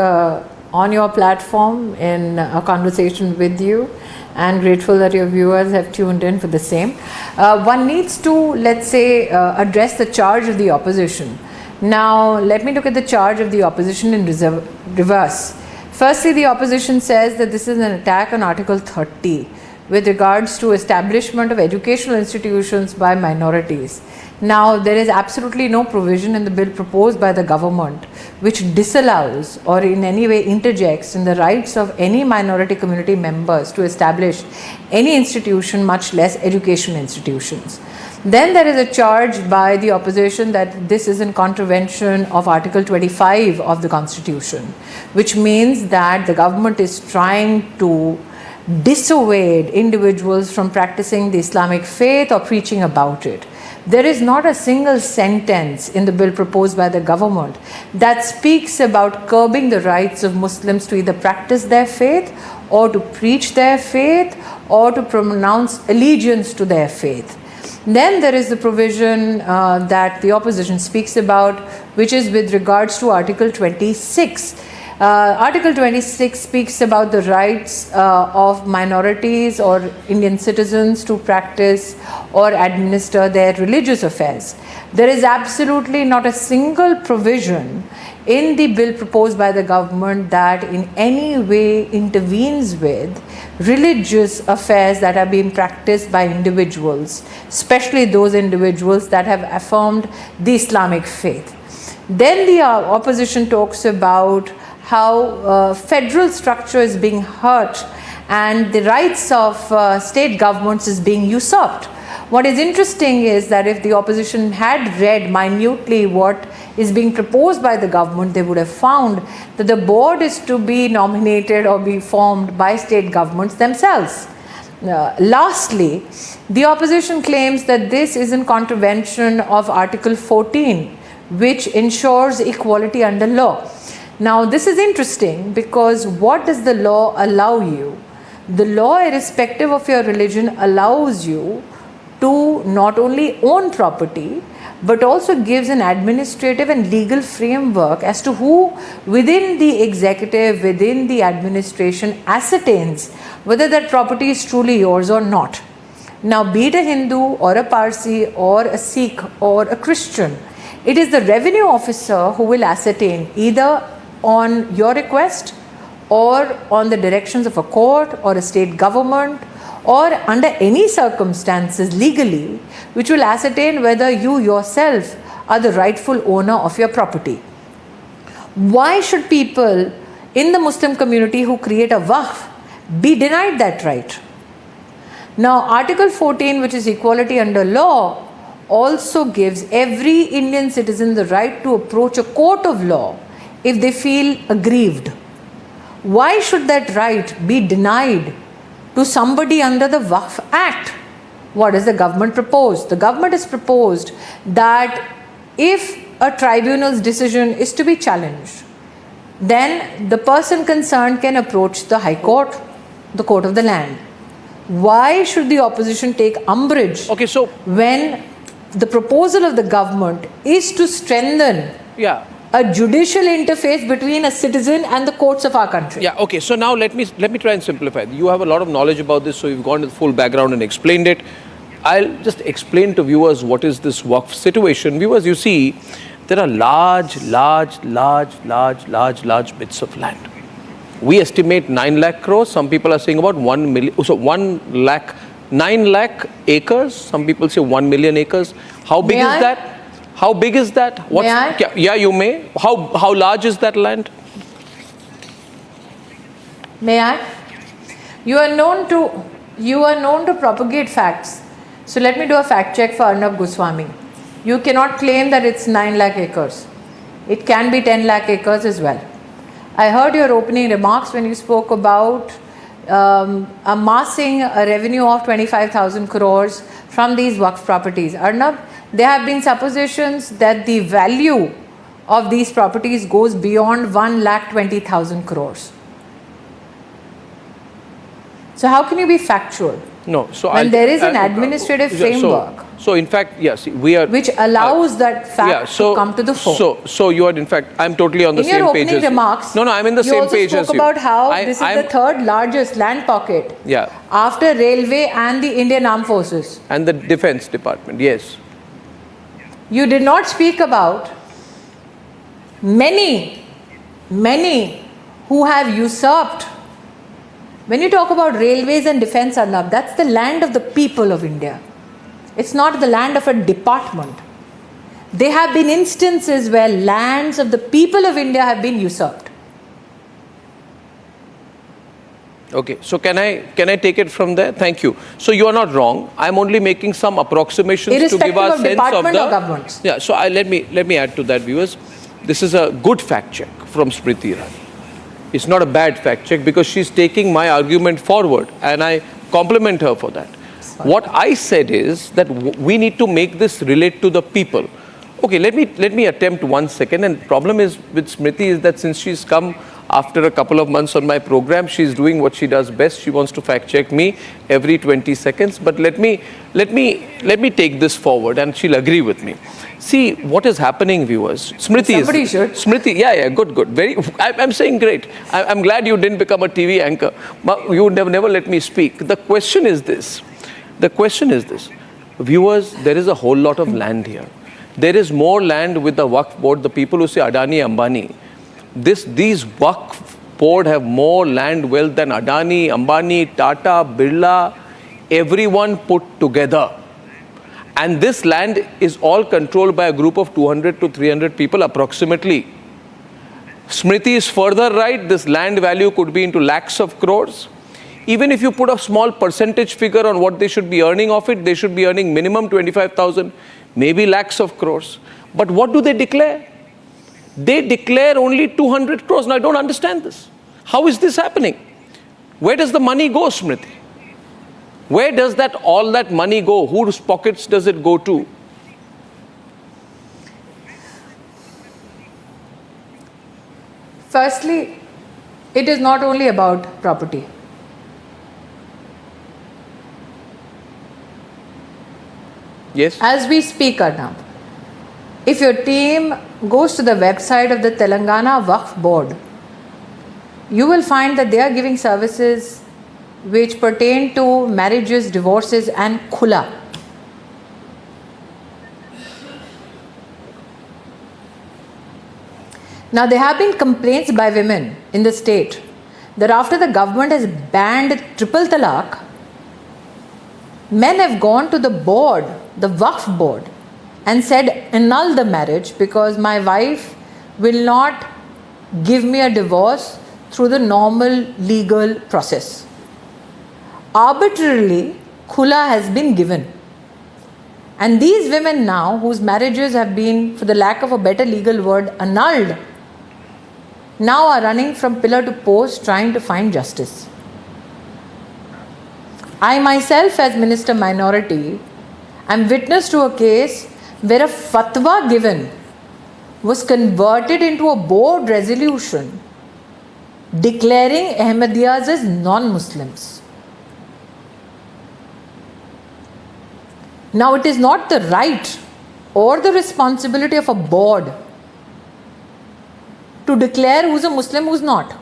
on your platform in a conversation with you, and grateful that your viewers have tuned in for the same. One needs to, let's say, address the charge of the opposition. Now, let me look at the charge of the opposition in reverse. Firstly, the opposition says that this is an attack on Article 30 with regards to establishment of educational institutions by minorities. Now, there is absolutely no provision in the bill proposed by the government which disallows or in any way interjects in the rights of any minority community members to establish any institution, much less education institutions. Then there is a charge by the opposition that this is in contravention of Article 25 of the Constitution, which means that the government is trying to dissuade individuals from practicing the Islamic faith or preaching about it. There is not a single sentence in the bill proposed by the government that speaks about curbing the rights of Muslims to either practice their faith or to preach their faith or to pronounce allegiance to their faith. Then there is the provision that the opposition speaks about, which is with regards to Article 26. Article 26 speaks about the rights of minorities or Indian citizens to practice or administer their religious affairs. There is absolutely not a single provision in the bill proposed by the government that in any way intervenes with religious affairs that are being practiced by individuals, especially those individuals that have affirmed the Islamic faith. Then the opposition talks about how federal structure is being hurt and the rights of state governments is being usurped. What is interesting is that if the opposition had read minutely what is being proposed by the government, they would have found that the board is to be nominated or be formed by state governments themselves. Lastly, the opposition claims that this is in contravention of Article 14, which ensures equality under law. Now, this is interesting because what does the law allow you? The law, irrespective of your religion, allows you to not only own property, but also gives an administrative and legal framework as to who within the executive, within the administration ascertains whether that property is truly yours or not. Now, be it a Hindu or a Parsi or a Sikh or a Christian, it is the revenue officer who will ascertain either on your request or on the directions of a court or a state government or under any circumstances legally, which will ascertain whether you yourself are the rightful owner of your property. Why should people in the Muslim community who create a waqf be denied that right? Now, Article 14, which is equality under law, also gives every Indian citizen the right to approach a court of law if they feel aggrieved. Why should that right be denied to somebody under the Waqf Act? What does the government propose? The government has proposed that if a tribunal's decision is to be challenged, then the person concerned can approach the High Court, the Court of the Land. Why should the opposition take umbrage when the proposal of the government is to strengthen a judicial interface between a citizen and the courts of our country. Yeah, okay. So now let me try and simplify. You have a lot of knowledge about this, so you've gone to the full background and explained it. I'll just explain to viewers what is this Waqf situation. Viewers, you see, there are large bits of land. We estimate 9 lakh crores. Some people are saying about 1 million. So 9 lakh acres. Some people say 1 million acres. How big is that? How big is that? May I? Yeah, you may. How large is that land? May I? You are known to propagate facts. So let me do a fact check for Arnab Goswami. You cannot claim that it's 9 lakh acres. It can be 10 lakh acres as well. I heard your opening remarks when you spoke about amassing a revenue of 25,000 crores from these Waqf properties. Arnab, there have been suppositions that the value of these properties goes beyond 1,20,000 crores. So how can you be factual? No. So when there is an administrative framework. So in fact, yes, we are which allows that fact to come to the fore. So you are, in fact, I'm totally on the same page. In your opening remarks, no, I'm in the same page as you. You also spoke about how this is the third largest land pocket. Yeah. After railway and the Indian Armed Forces. And the Defense Department, yes. You did not speak about many who have usurped. When you talk about railways and defense, Arnab, that's the land of the people of India. It's not the land of a department. There have been instances where lands of the people of India have been usurped. Okay, so can I take it from there? Thank you. So you are not wrong. I'm only making some approximations to give a sense of the governments. Yeah. So let me add to that, viewers. This is a good fact check from Smriti Irani. It's not a bad fact check because she's taking my argument forward, and I compliment her for that. What I said is that we need to make this relate to the people. Okay, let me attempt 1 second. And the problem is with Smriti is that since she's come after a couple of months on my program, she's doing what she does best. She wants to fact check me every 20 seconds. But let me take this forward, and she'll agree with me. See what is happening, viewers. Somebody should. Smriti, yeah, good. I'm saying great. I'm glad you didn't become a TV anchor. You would never let me speak. The question is this. Viewers, there is a whole lot of land here. There is more land with the Waqf board. The people who say Adani, Ambani, these Waqf board have more land wealth than Adani, Ambani, Tata, Birla, everyone put together. And this land is all controlled by a group of 200 to 300 people approximately. Smriti is further right. This land value could be into lakhs of crores. Even if you put a small percentage figure on what they should be earning of it, they should be earning minimum 25,000, maybe lakhs of crores. But what do they declare? They declare only 200 crores. Now, I don't understand this. How is this happening? Where does the money go, Smriti? Where does all that money go? Whose pockets does it go to? Firstly, it is not only about property. Yes. As we speak, Arnab, if your team goes to the website of the Telangana Waqf Board, you will find that they are giving services which pertain to marriages, divorces and khula. Now, there have been complaints by women in the state that after the government has banned triple talaq, men have gone to the board, the Waqf board, and said, annul the marriage because my wife will not give me a divorce through the normal legal process. Arbitrarily, khula has been given. And these women now, whose marriages have been, for the lack of a better legal word, annulled, now are running from pillar to post trying to find justice. I myself, as Minister Minority, am witness to a case where a fatwa given was converted into a board resolution declaring Ahmadiyyas as non-Muslims. Now, it is not the right or the responsibility of a board to declare who's a Muslim, who's not.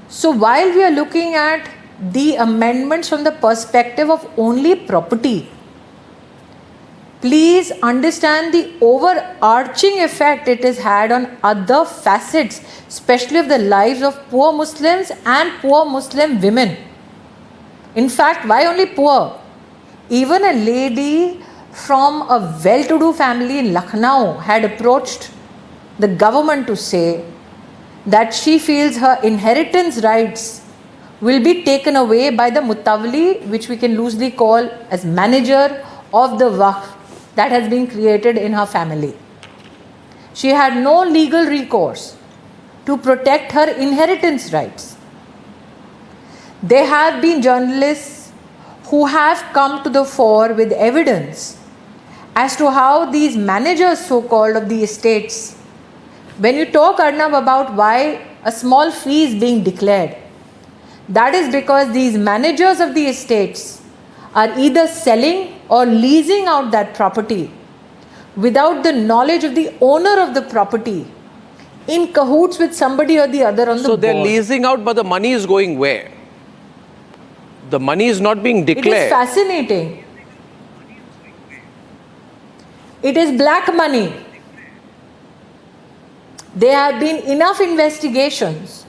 So while we are looking at the amendments from the perspective of only property, please understand the overarching effect it has had on other facets, especially of the lives of poor Muslims and poor Muslim women. In fact, why only poor? Even a lady from a well-to-do family in Lucknow had approached the government to say that she feels her inheritance rights will be taken away by the Mutawali, which we can loosely call as manager of the Waqf that has been created in her family. She had no legal recourse to protect her inheritance rights. There have been journalists who have come to the fore with evidence as to how these managers, so-called, of the estates, when you talk, Arnab, about why a small fee is being declared, that is because these managers of the estates are either selling or leasing out that property without the knowledge of the owner of the property, in cahoots with somebody or the other on the board. So they're leasing out, but the money is going where? The money is not being declared. It is fascinating. It is black money. There have been enough investigations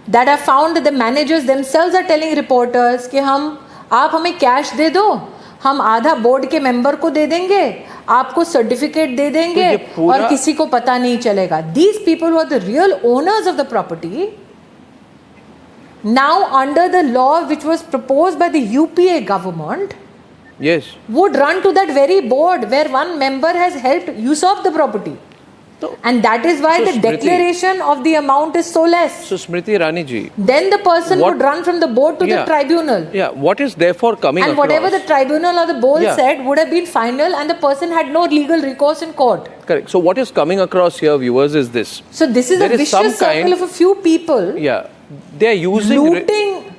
that have found that the managers themselves are telling reporters कि आप हमें cash दे दो, हम आधा board के member को दे देंगे, आपको सर्टिफिकेट दे देंगे और किसी को पता नहीं चलेगा. These people who are the real owners of the property, now under the law which was proposed by the UPA government, yes, would run to that very board where one member has helped usurp the property. And that is why the declaration of the amount is so less. So Smriti Irani ji, then the person would run from the board to the tribunal. Yeah, what is therefore coming and across? Whatever the tribunal or the board said would have been final, and the person had no legal recourse in court. Correct. So what is coming across here, viewers, is this. So this is a vicious circle of a few people. Yeah. They are using... looting.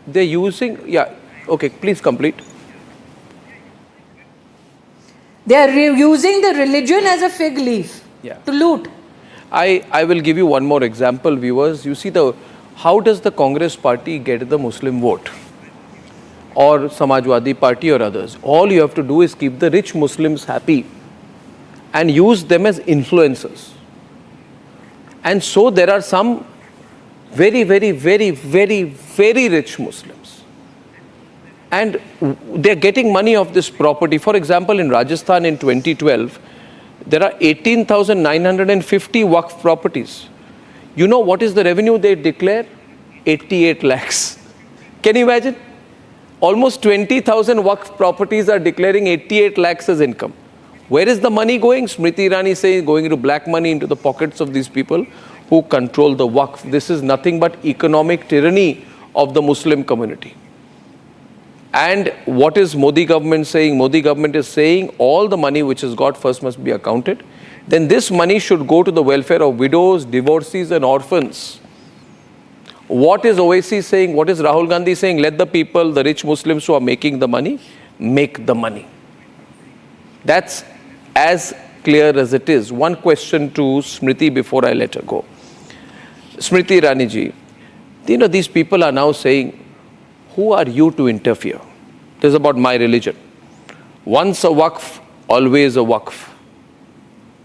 They are using... Yeah. Okay, please complete. They are using the religion as a fig leaf to loot. I will give you one more example, viewers. You see, how does the Congress party get the Muslim vote? Or Samajwadi party or others? All you have to do is keep the rich Muslims happy and use them as influencers. And so there are some very, very, very, very, very rich Muslims. And they're getting money off this property. For example, in Rajasthan in 2012, there are 18,950 Waqf properties. You know what is the revenue they declare? 88 lakhs. Can you imagine? Almost 20,000 Waqf properties are declaring 88 lakhs as income. Where is the money going? Smriti Irani says going into black money into the pockets of these people who control the Waqf. This is nothing but economic tyranny of the Muslim community. And what is Modi government saying? Modi government is saying all the money which is got first must be accounted. Then this money should go to the welfare of widows, divorcees and orphans. What is OIC saying? What is Rahul Gandhi saying? Let the people, the rich Muslims who are making the money, make the money. That's as clear as it is. One question to Smriti before I let her go. Smriti Irani ji, you know, these people are now saying, who are you to interfere? This is about my religion. Once a Waqf, always a Waqf.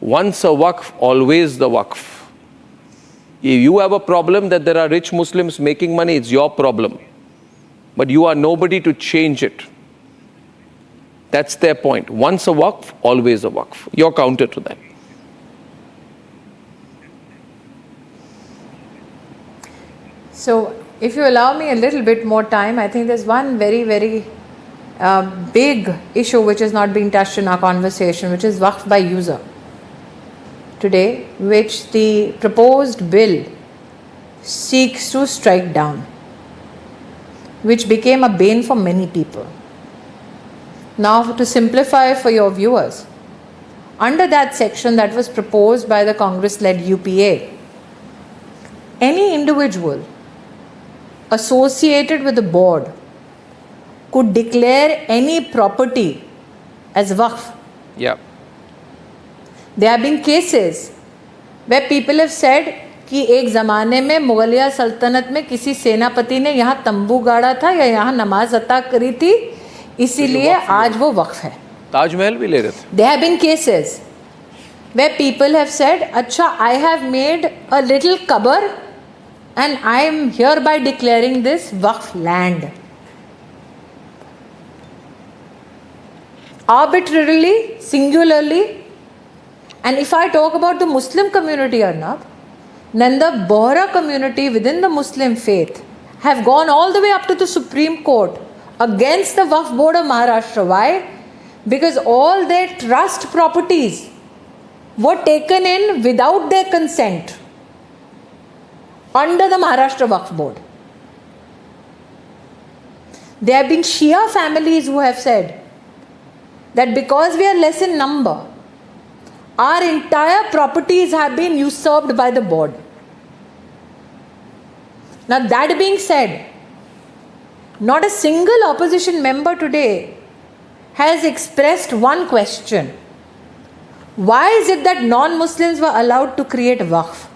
Once a Waqf, always the Waqf. If you have a problem that there are rich Muslims making money, it's your problem. But you are nobody to change it. That's their point. Once a Waqf, always a Waqf. Your counter to that. So, if you allow me a little bit more time, I think there's one very, very big issue which is not being touched in our conversation, which is Waqf by user. Today, which the proposed bill seeks to strike down, which became a bane for many people. Now, to simplify for your viewers, under that section that was proposed by the Congress-led UPA, any individual associated with the board could declare any property as Waqf. Yeah. There have been cases where people have said कि एक ज़माने में मुगलिया सल्तनत में किसी सेनापति ने यहाँ तंबू गाड़ा था या यहाँ नमाज अता करी थी, इसीलिए आज वो वक्फ है. ताजमहल भी ले रहे थे. There have been cases where people have said, अच्छा, I have made a little kabar and I am hereby declaring this waqf land. Arbitrarily, singularly. And if I talk about the Muslim community, Arnab, then the Bohra community within the Muslim faith have gone all the way up to the Supreme Court against the Waqf Board of Maharashtra. Why? Because all their trust properties were taken in without their consent under the Maharashtra Waqf Board. There have been Shia families who have said that because we are less in number, our entire properties have been usurped by the board. Now, that being said, not a single opposition member today has expressed one question. Why is it that non-Muslims were allowed to create waqf?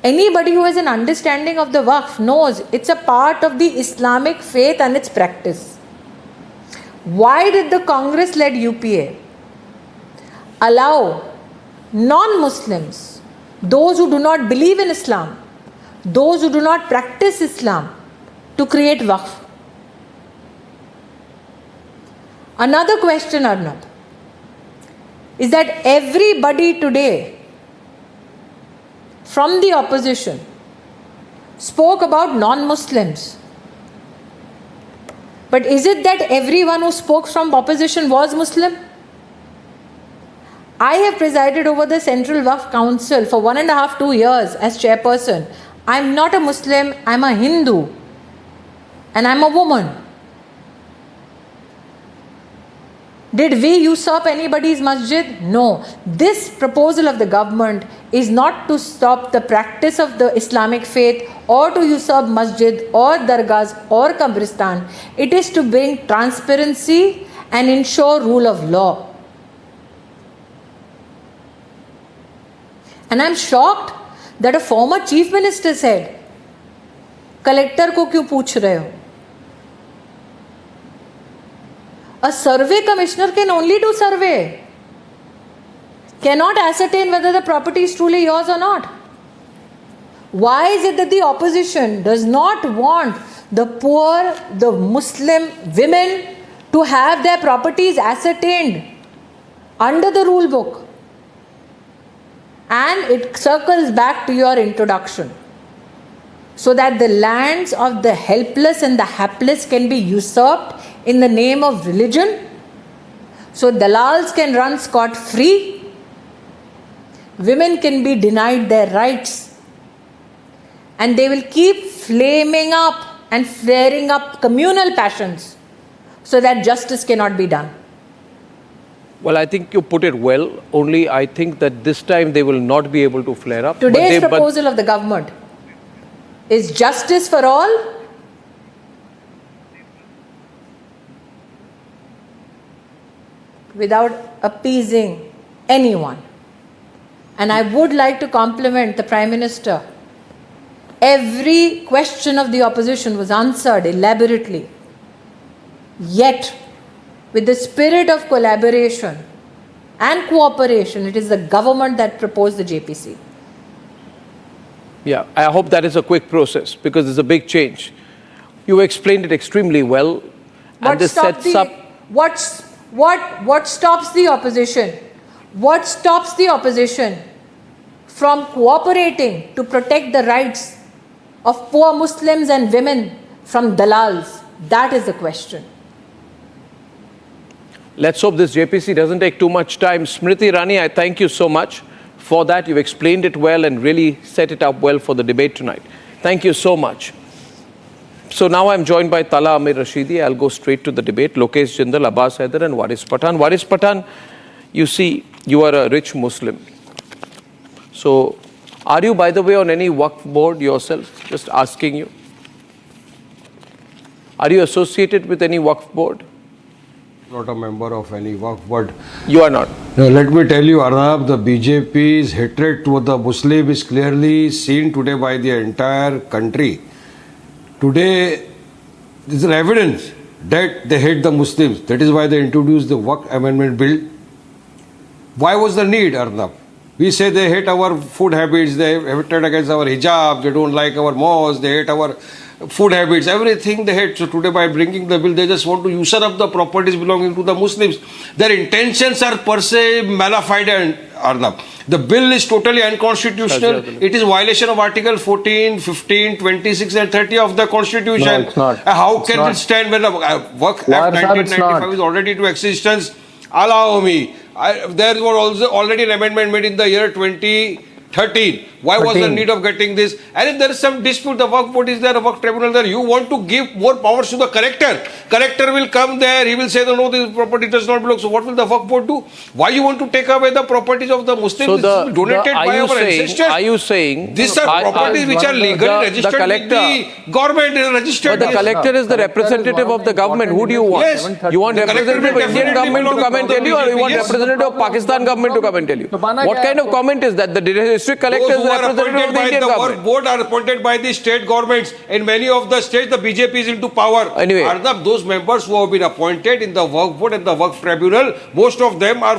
Anybody who has an understanding of the waqf knows it's a part of the Islamic faith and its practice. Why did the Congress-led UPA allow non-Muslims, those who do not believe in Islam, those who do not practice Islam, to create waqf? Another question, Arnab, is that everybody today from the opposition spoke about non-Muslims. But is it that everyone who spoke from opposition was Muslim? I have presided over the Central Waqf Council for 1.5 to 2 years as chairperson. I'm not a Muslim, I'm a Hindu. And I'm a woman. Did we usurp anybody's masjid? No. This proposal of the government is not to stop the practice of the Islamic faith or to usurp masjid or dargahs or qabristan. It is to bring transparency and ensure rule of law. And I'm shocked that a former chief minister said, collector को क्यों पूछ रहे हो? A survey commissioner can only do survey, cannot ascertain whether the property is truly yours or not. Why is it that the opposition does not want the poor, the Muslim women to have their properties ascertained under the rule book? And it circles back to your introduction, so that the lands of the helpless and the hapless can be usurped in the name of religion, so dalals can run scot-free, women can be denied their rights, and they will keep flaming up and flaring up communal passions so that justice cannot be done. Well, I think you put it well, only I think that this time they will not be able to flare up. Today's proposal of the government is justice for all, without appeasing anyone. And I would like to compliment the Prime Minister. Every question of the opposition was answered elaborately. Yet, with the spirit of collaboration and cooperation, it is the government that proposed the JPC. Yeah, I hope that is a quick process because it's a big change. You explained it extremely well. And this sets up... What stops the opposition? What stops the opposition from cooperating to protect the rights of poor Muslims and women from dalals? That is the question. Let's hope this JPC doesn't take too much time. Smriti Irani, I thank you so much for that. You've explained it well and really set it up well for the debate tonight. Thank you so much. So now I'm joined by Tala Amir Rashidi. I'll go straight to the debate. Lokesh Jindal, Abbas Haider and Waris Pathan. Waris Pathan, you see, you are a rich Muslim. So are you, by the way, on any Waqf board yourself? Just asking you. Are you associated with any Waqf board? Not a member of any Waqf, but You are not. let me tell you, Arnab, the BJP's hatred toward the Muslim is clearly seen today by the entire country. Today, there is evidence that they hate the Muslims. That is why they introduced the Waqf Amendment Bill. Why was the need, Arnab? We say they hate our food habits, they hatred against our hijab, they don't like our mosque, they hate our food habits, everything they hate. So today by bringing the bill, they just want to usurp up the properties belonging to the Muslims. Their intentions are per se malafide, and Arnab. The bill is totally unconstitutional. It is violation of Article 14, 15, 26 and 30 of the Constitution. No, it's not. How It's can not. it stand when the Waqf Act 1995 is already to existence? Allow me. There was also already an amendment made in the year 2013. Why was the need of getting this? And if there is some dispute, the Waqf board is there, a Waqf tribunal there, you want to give more powers to the collector. Collector will come there, he will say, no, this property does not belong. So what will the Waqf board do? Why you want to take away the properties of the Muslims? So Donated by our ancestors. Are you saying These are properties which are legally registered with the government, registered. But the collector is the representative of the government. Who do you want? Yes. You want The representative of Indian government to come and tell you, or you want representative of Pakistan government to come and tell you? What kind of comment is that? The district collector is the representative of the Indian government. The board are appointed by the state governments. In many of the states, the BJP is into power. Anyway, Arnab, those members who have been appointed in the Waqf board and the Waqf tribunal, most of them are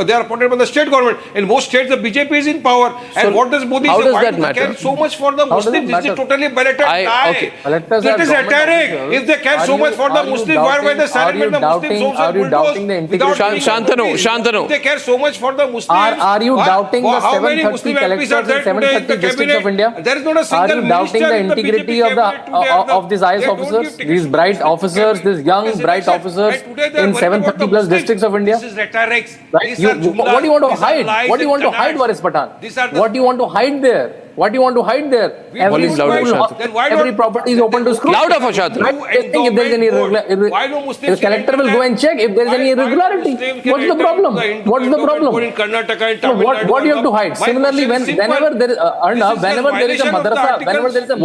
they are appointed by the state government. In most states, the BJP is in power. And what does Modi say? how does Why that do they matter? care so much for the Muslims? This is totally belated lie. Okay. It is rhetoric. If they care so much for the Muslims, why were they silent when the Muslims also bulldozed? Shantanu. If they care so much for the Muslims, Are you doubting the how many 730 Muslim MPs are collectors there in today in the 730 districts of cabinet? India? There is not a single Are you doubting minister the in the integrity BJP of the cabinet today. of these IS They don't officers, give tickets these to bright Muslims. officers, these young bright officers in 730 plus districts of India? This is rhetoric. Right? What do you want to hide? What do you want to hide, Waris Pathan? What do you want to hide there? What do you want to hide there? Every Volume louder, school, Shantanu. every property is open to scrutiny. Louder for Shantanu. Right? Checking if there is any the collector will go and check if there is any irregularity. What's the problem? What's the problem? What do you have to hide? Similarly, whenever there is Arnab, whenever there is a madrasa, whenever there is a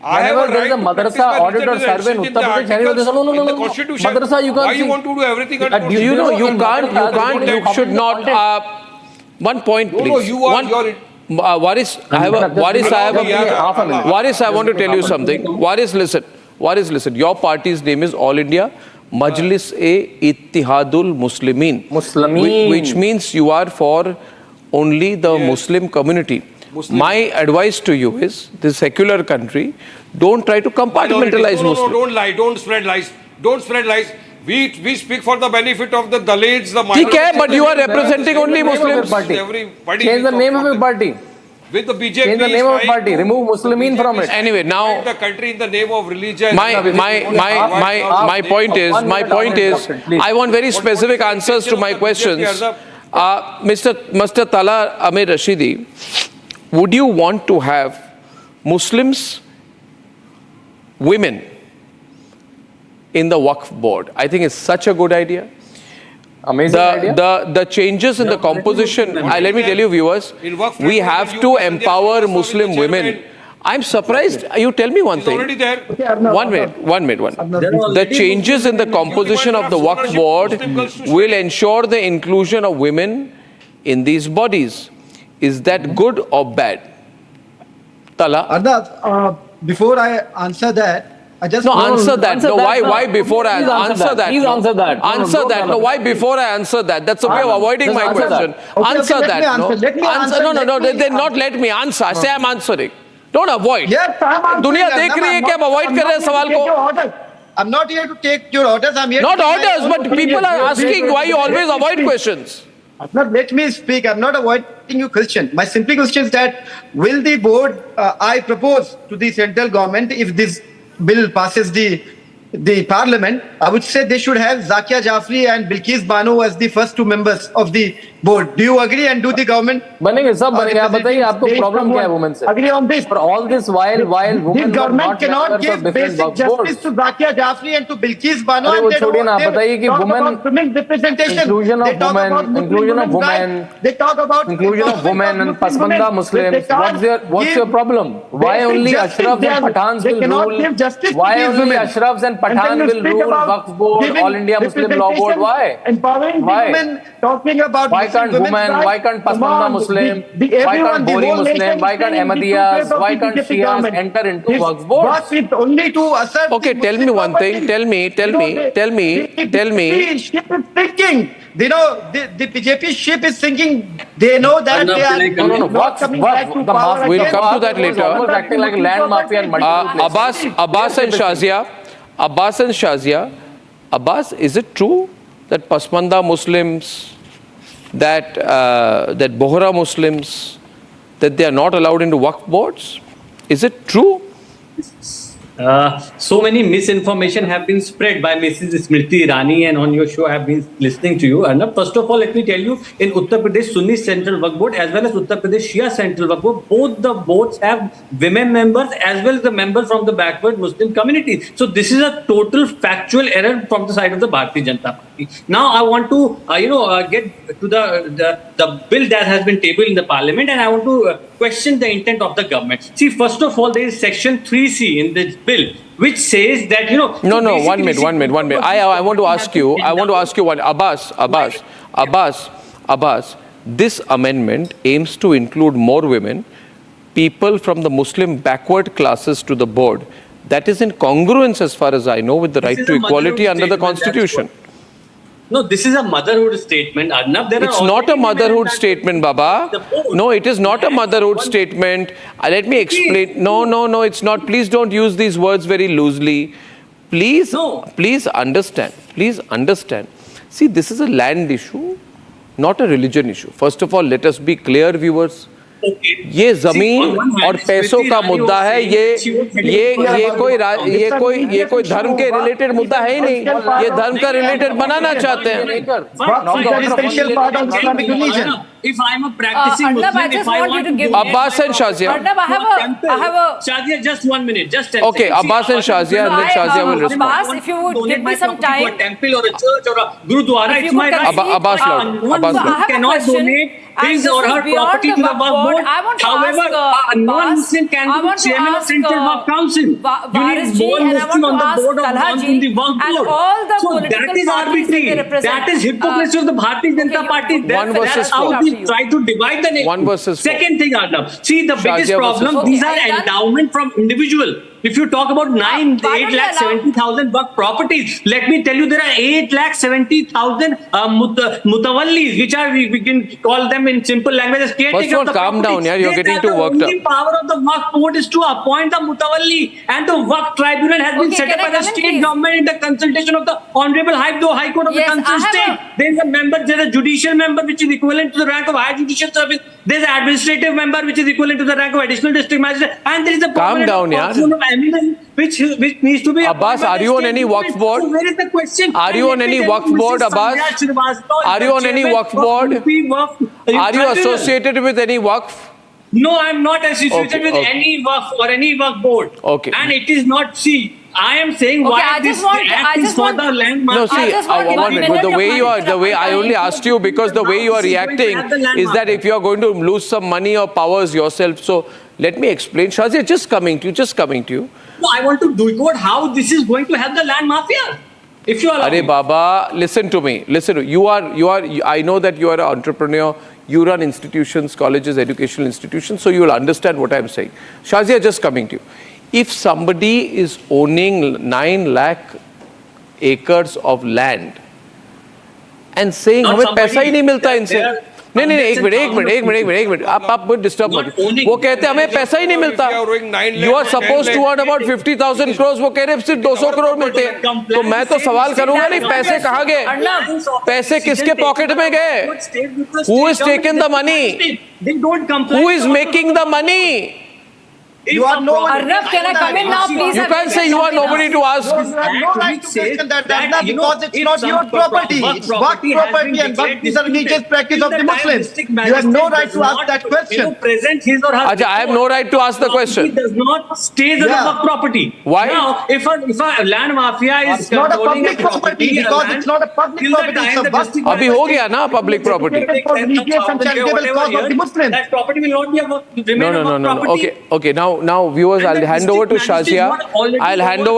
whenever there is a madrasa audit or survey in Uttar Pradesh, everybody says, no, madrasa you can't Why you want to do everything? You know, you can't, you should not. One point, please. Waris, I want to tell you something. Waris, listen. Your party's name is All India Majlis-e-Ittihadul Muslimin. Which means you are for only the Muslim community. My advice to you is, this secular country, don't try to compartmentalize Muslims. No, don't lie. Don't spread lies. Don't spread lies. We speak for the benefit of the Dalits, the minorities. Okay, but you are representing only Muslims. Change the name of your party. With the BJP, change the name of party. Remove Muslimin from it. Anyway, now the country in the name of religion. My point is, I want very specific answers to my questions. Mr. Tala Amir Rashidi, would you want to have Muslims, women in the Waqf board? I think it's such a good idea. Amazing idea. The changes in the composition, let me tell you viewers, we have to empower Muslim women. I'm surprised. You tell me one thing. One minute. The changes in the composition of the Waqf board will ensure the inclusion of women in these bodies. Is that good or bad? Tala? Arnab, before I answer that, I just answer that. Why before I answer that? Please answer that. Answer that. No, why before I answer that? That's a way of avoiding my question. Answer that. No. They not let me answer. I say I'm answering. Don't avoid. Yes, I'm answering. दुनिया देख रही है कि आप avoid कर रहे हैं सवाल को. I'm not here to take your orders. I'm here. Not to orders, but people are asking why you always avoid questions. Let me speak. I'm not avoiding your question. My simple question is that will the board, I propose to the central government, if this bill passes the parliament, I would say they should have Zakia Jafri and Bilkis Bano as the first two members of the board. Do you agree? And do the government? बनेंगे, सब बनेंगे. आप बताइए आपको problem क्या है women से? Agree on this. For all this while women the government not cannot give different basic waqf justice boards. to Zakia Jafri and to Bilkis Bano. अरे And वो they छोड़िए ना, don't- बताइए कि talk women- about women's representation. inclusion of They talk women, about Muslim inclusion of women's women, rights. They talk about inclusion of women and Pasmanda Muslims. What's your problem? Why basic only justice. Ashrafs They and are- Pathans they will cannot rule? give justice to Why these only women. Ashrafs and And then Pathan you will speak rule about Waqf Board, giving All India Muslim Law Board? representation, Why? empowering the Why? women, talking about Why Muslim can't women's women? rights. Why can't Pasmanda Come on, Muslim? Why everyone, can't the Bori whole Muslim? nation Why can't is in the Ahmadiyas? two-thirds of Why the can't BJP Shias government. enter into It's Waqf Board? was it only to assert Okay, the tell me Muslim one thing. property. Tell me. The ship is sinking. They know the BJP ship is sinking. They know that they are not coming back to power We'll again. come to that later. Almost acting like a land mafia in multiple places. Abbas and Shazia, Abbas, is it true that Pasmanda Muslims, that Bohra Muslims, that they are not allowed into Waqf boards? Is it true? So many misinformation have been spread by Mrs. Smriti Irani, and on your show I have been listening to you. Arnab, first of all, let me tell you, in Uttar Pradesh Sunni Central Waqf Board as well as Uttar Pradesh Shia Central Waqf Board, both the boards have women members as well as the members from the backward Muslim community. So this is a total factual error from the side of the Bharatiya Janata Party. Now I want to get to the bill that has been tabled in the parliament, and I want to question the intent of the government. See, first of all, there is section 3C in this bill which says that No, 1 minute. I want to ask you one. Abbas, this amendment aims to include more women, people from the Muslim backward classes to the board. That is in congruence, as far as I know, with the right to equality under the Constitution. No, this is a motherhood statement, Arnab. It's not a motherhood statement, Baba. No, it is not a motherhood statement. Let me explain. No, it's not. Please don't use these words very loosely. Please understand. See, this is a land issue, not a religion issue. First of all, let us be clear, viewers. ये जमीन और पैसों का मुद्दा है. ये कोई धर्म के रिलेटेड मुद्दा है ही नहीं. ये धर्म का रिलेटेड बनाना चाहते हैं. If I'm a practicing Muslim, I just want you to give Abbas and Shazia. Arnab, I have a Shazia, just 1 minute, just 10 Okay, seconds. Abbas and Shazia, and then Shazia will respond. Abbas, if you would give me some time. To a temple or a church or a gurudwara, If it's you my could right. concede, Abbas Lord. One cannot donate his or her property to the Waqf board. However, a non-Muslim can be chairman of Central Waqf Council. You need one Muslim on the board of Waqf in the Waqf board. So that is arbitrary. That is hypocrisy of the Bharatiya Janata Party. That's how we try to divide the nation. 1 versus 4. Second thing, Arnab. See, the biggest Shazia problem, these are endowment from individual. If you talk about 8,70,000 Waqf properties, let me tell you, there are 8,70,000 mutawallis, which are, we can call them in simple language as caretakers. First of all, calm down, yeah, you're getting too worked up. The only power of the Waqf board is to appoint the mutawalli, and the Waqf tribunal has been set up by the state government in the consultation of the Honorable High Court of the concerned state. There is a member, there is a judicial member which is equivalent to the rank of High Judicial Service. There is an administrative member which is equivalent to the rank of Additional District Magistrate, and there is a Calm down, yaar. which needs to be. Abbas, are you on any Waqf board? So where is the question? Are you on any Waqf board, Abbas? Are you on any Waqf board? Are you associated with any Waqf? No, I am not associated with any Waqf or any Waqf board. Okay. And it is not, see, I am saying why this act is for the land No, mafia. see, 1 minute. But the way I only asked you because the way you are reacting is that if you are going to lose some money or powers yourself. So let me explain. Shazia, just coming to you. No, I want to decode how this is going to help the land mafia. If you allow me. Baba, listen to me. You are. I know that you are an entrepreneur. You run institutions, colleges, educational institutions. So you will understand what I am saying. Shazia, just coming to you. If somebody is owning 9 lakh acres of land and saying हमें पैसा ही नहीं मिलता इनसे, नहीं, एक minute, आप disturb मत, वो कहते हैं हमें पैसा ही नहीं मिलता. You are supposed to earn about 50,000 crores, वो कह रहे हैं सिर्फ 200 करोड़ मिलते हैं. तो मैं तो सवाल करूंगा नहीं, पैसे कहाँ गए, पैसे किसके पॉकेट में गए? Who is taking the money? Who is making the money? You are no one. Arnab, can I come in now, please? You can't say you are nobody to ask. You have no right to question that, because it's not your property. It's Waqf property, and Waqf is a religious practice of the Muslims. You have no right to ask that question. Present his or her. Acha, I have no right to ask the question. It does not stay as a Waqf property. Why? Now, if a land mafia is It's not a public property because it's not a public property. It's a Waqf. Abhi ho gaya na public property. For religious and charitable cause of the Muslims. That property will not be a Waqf. No. Okay. Now, viewers, I'll hand over to Shazia. I'll hand over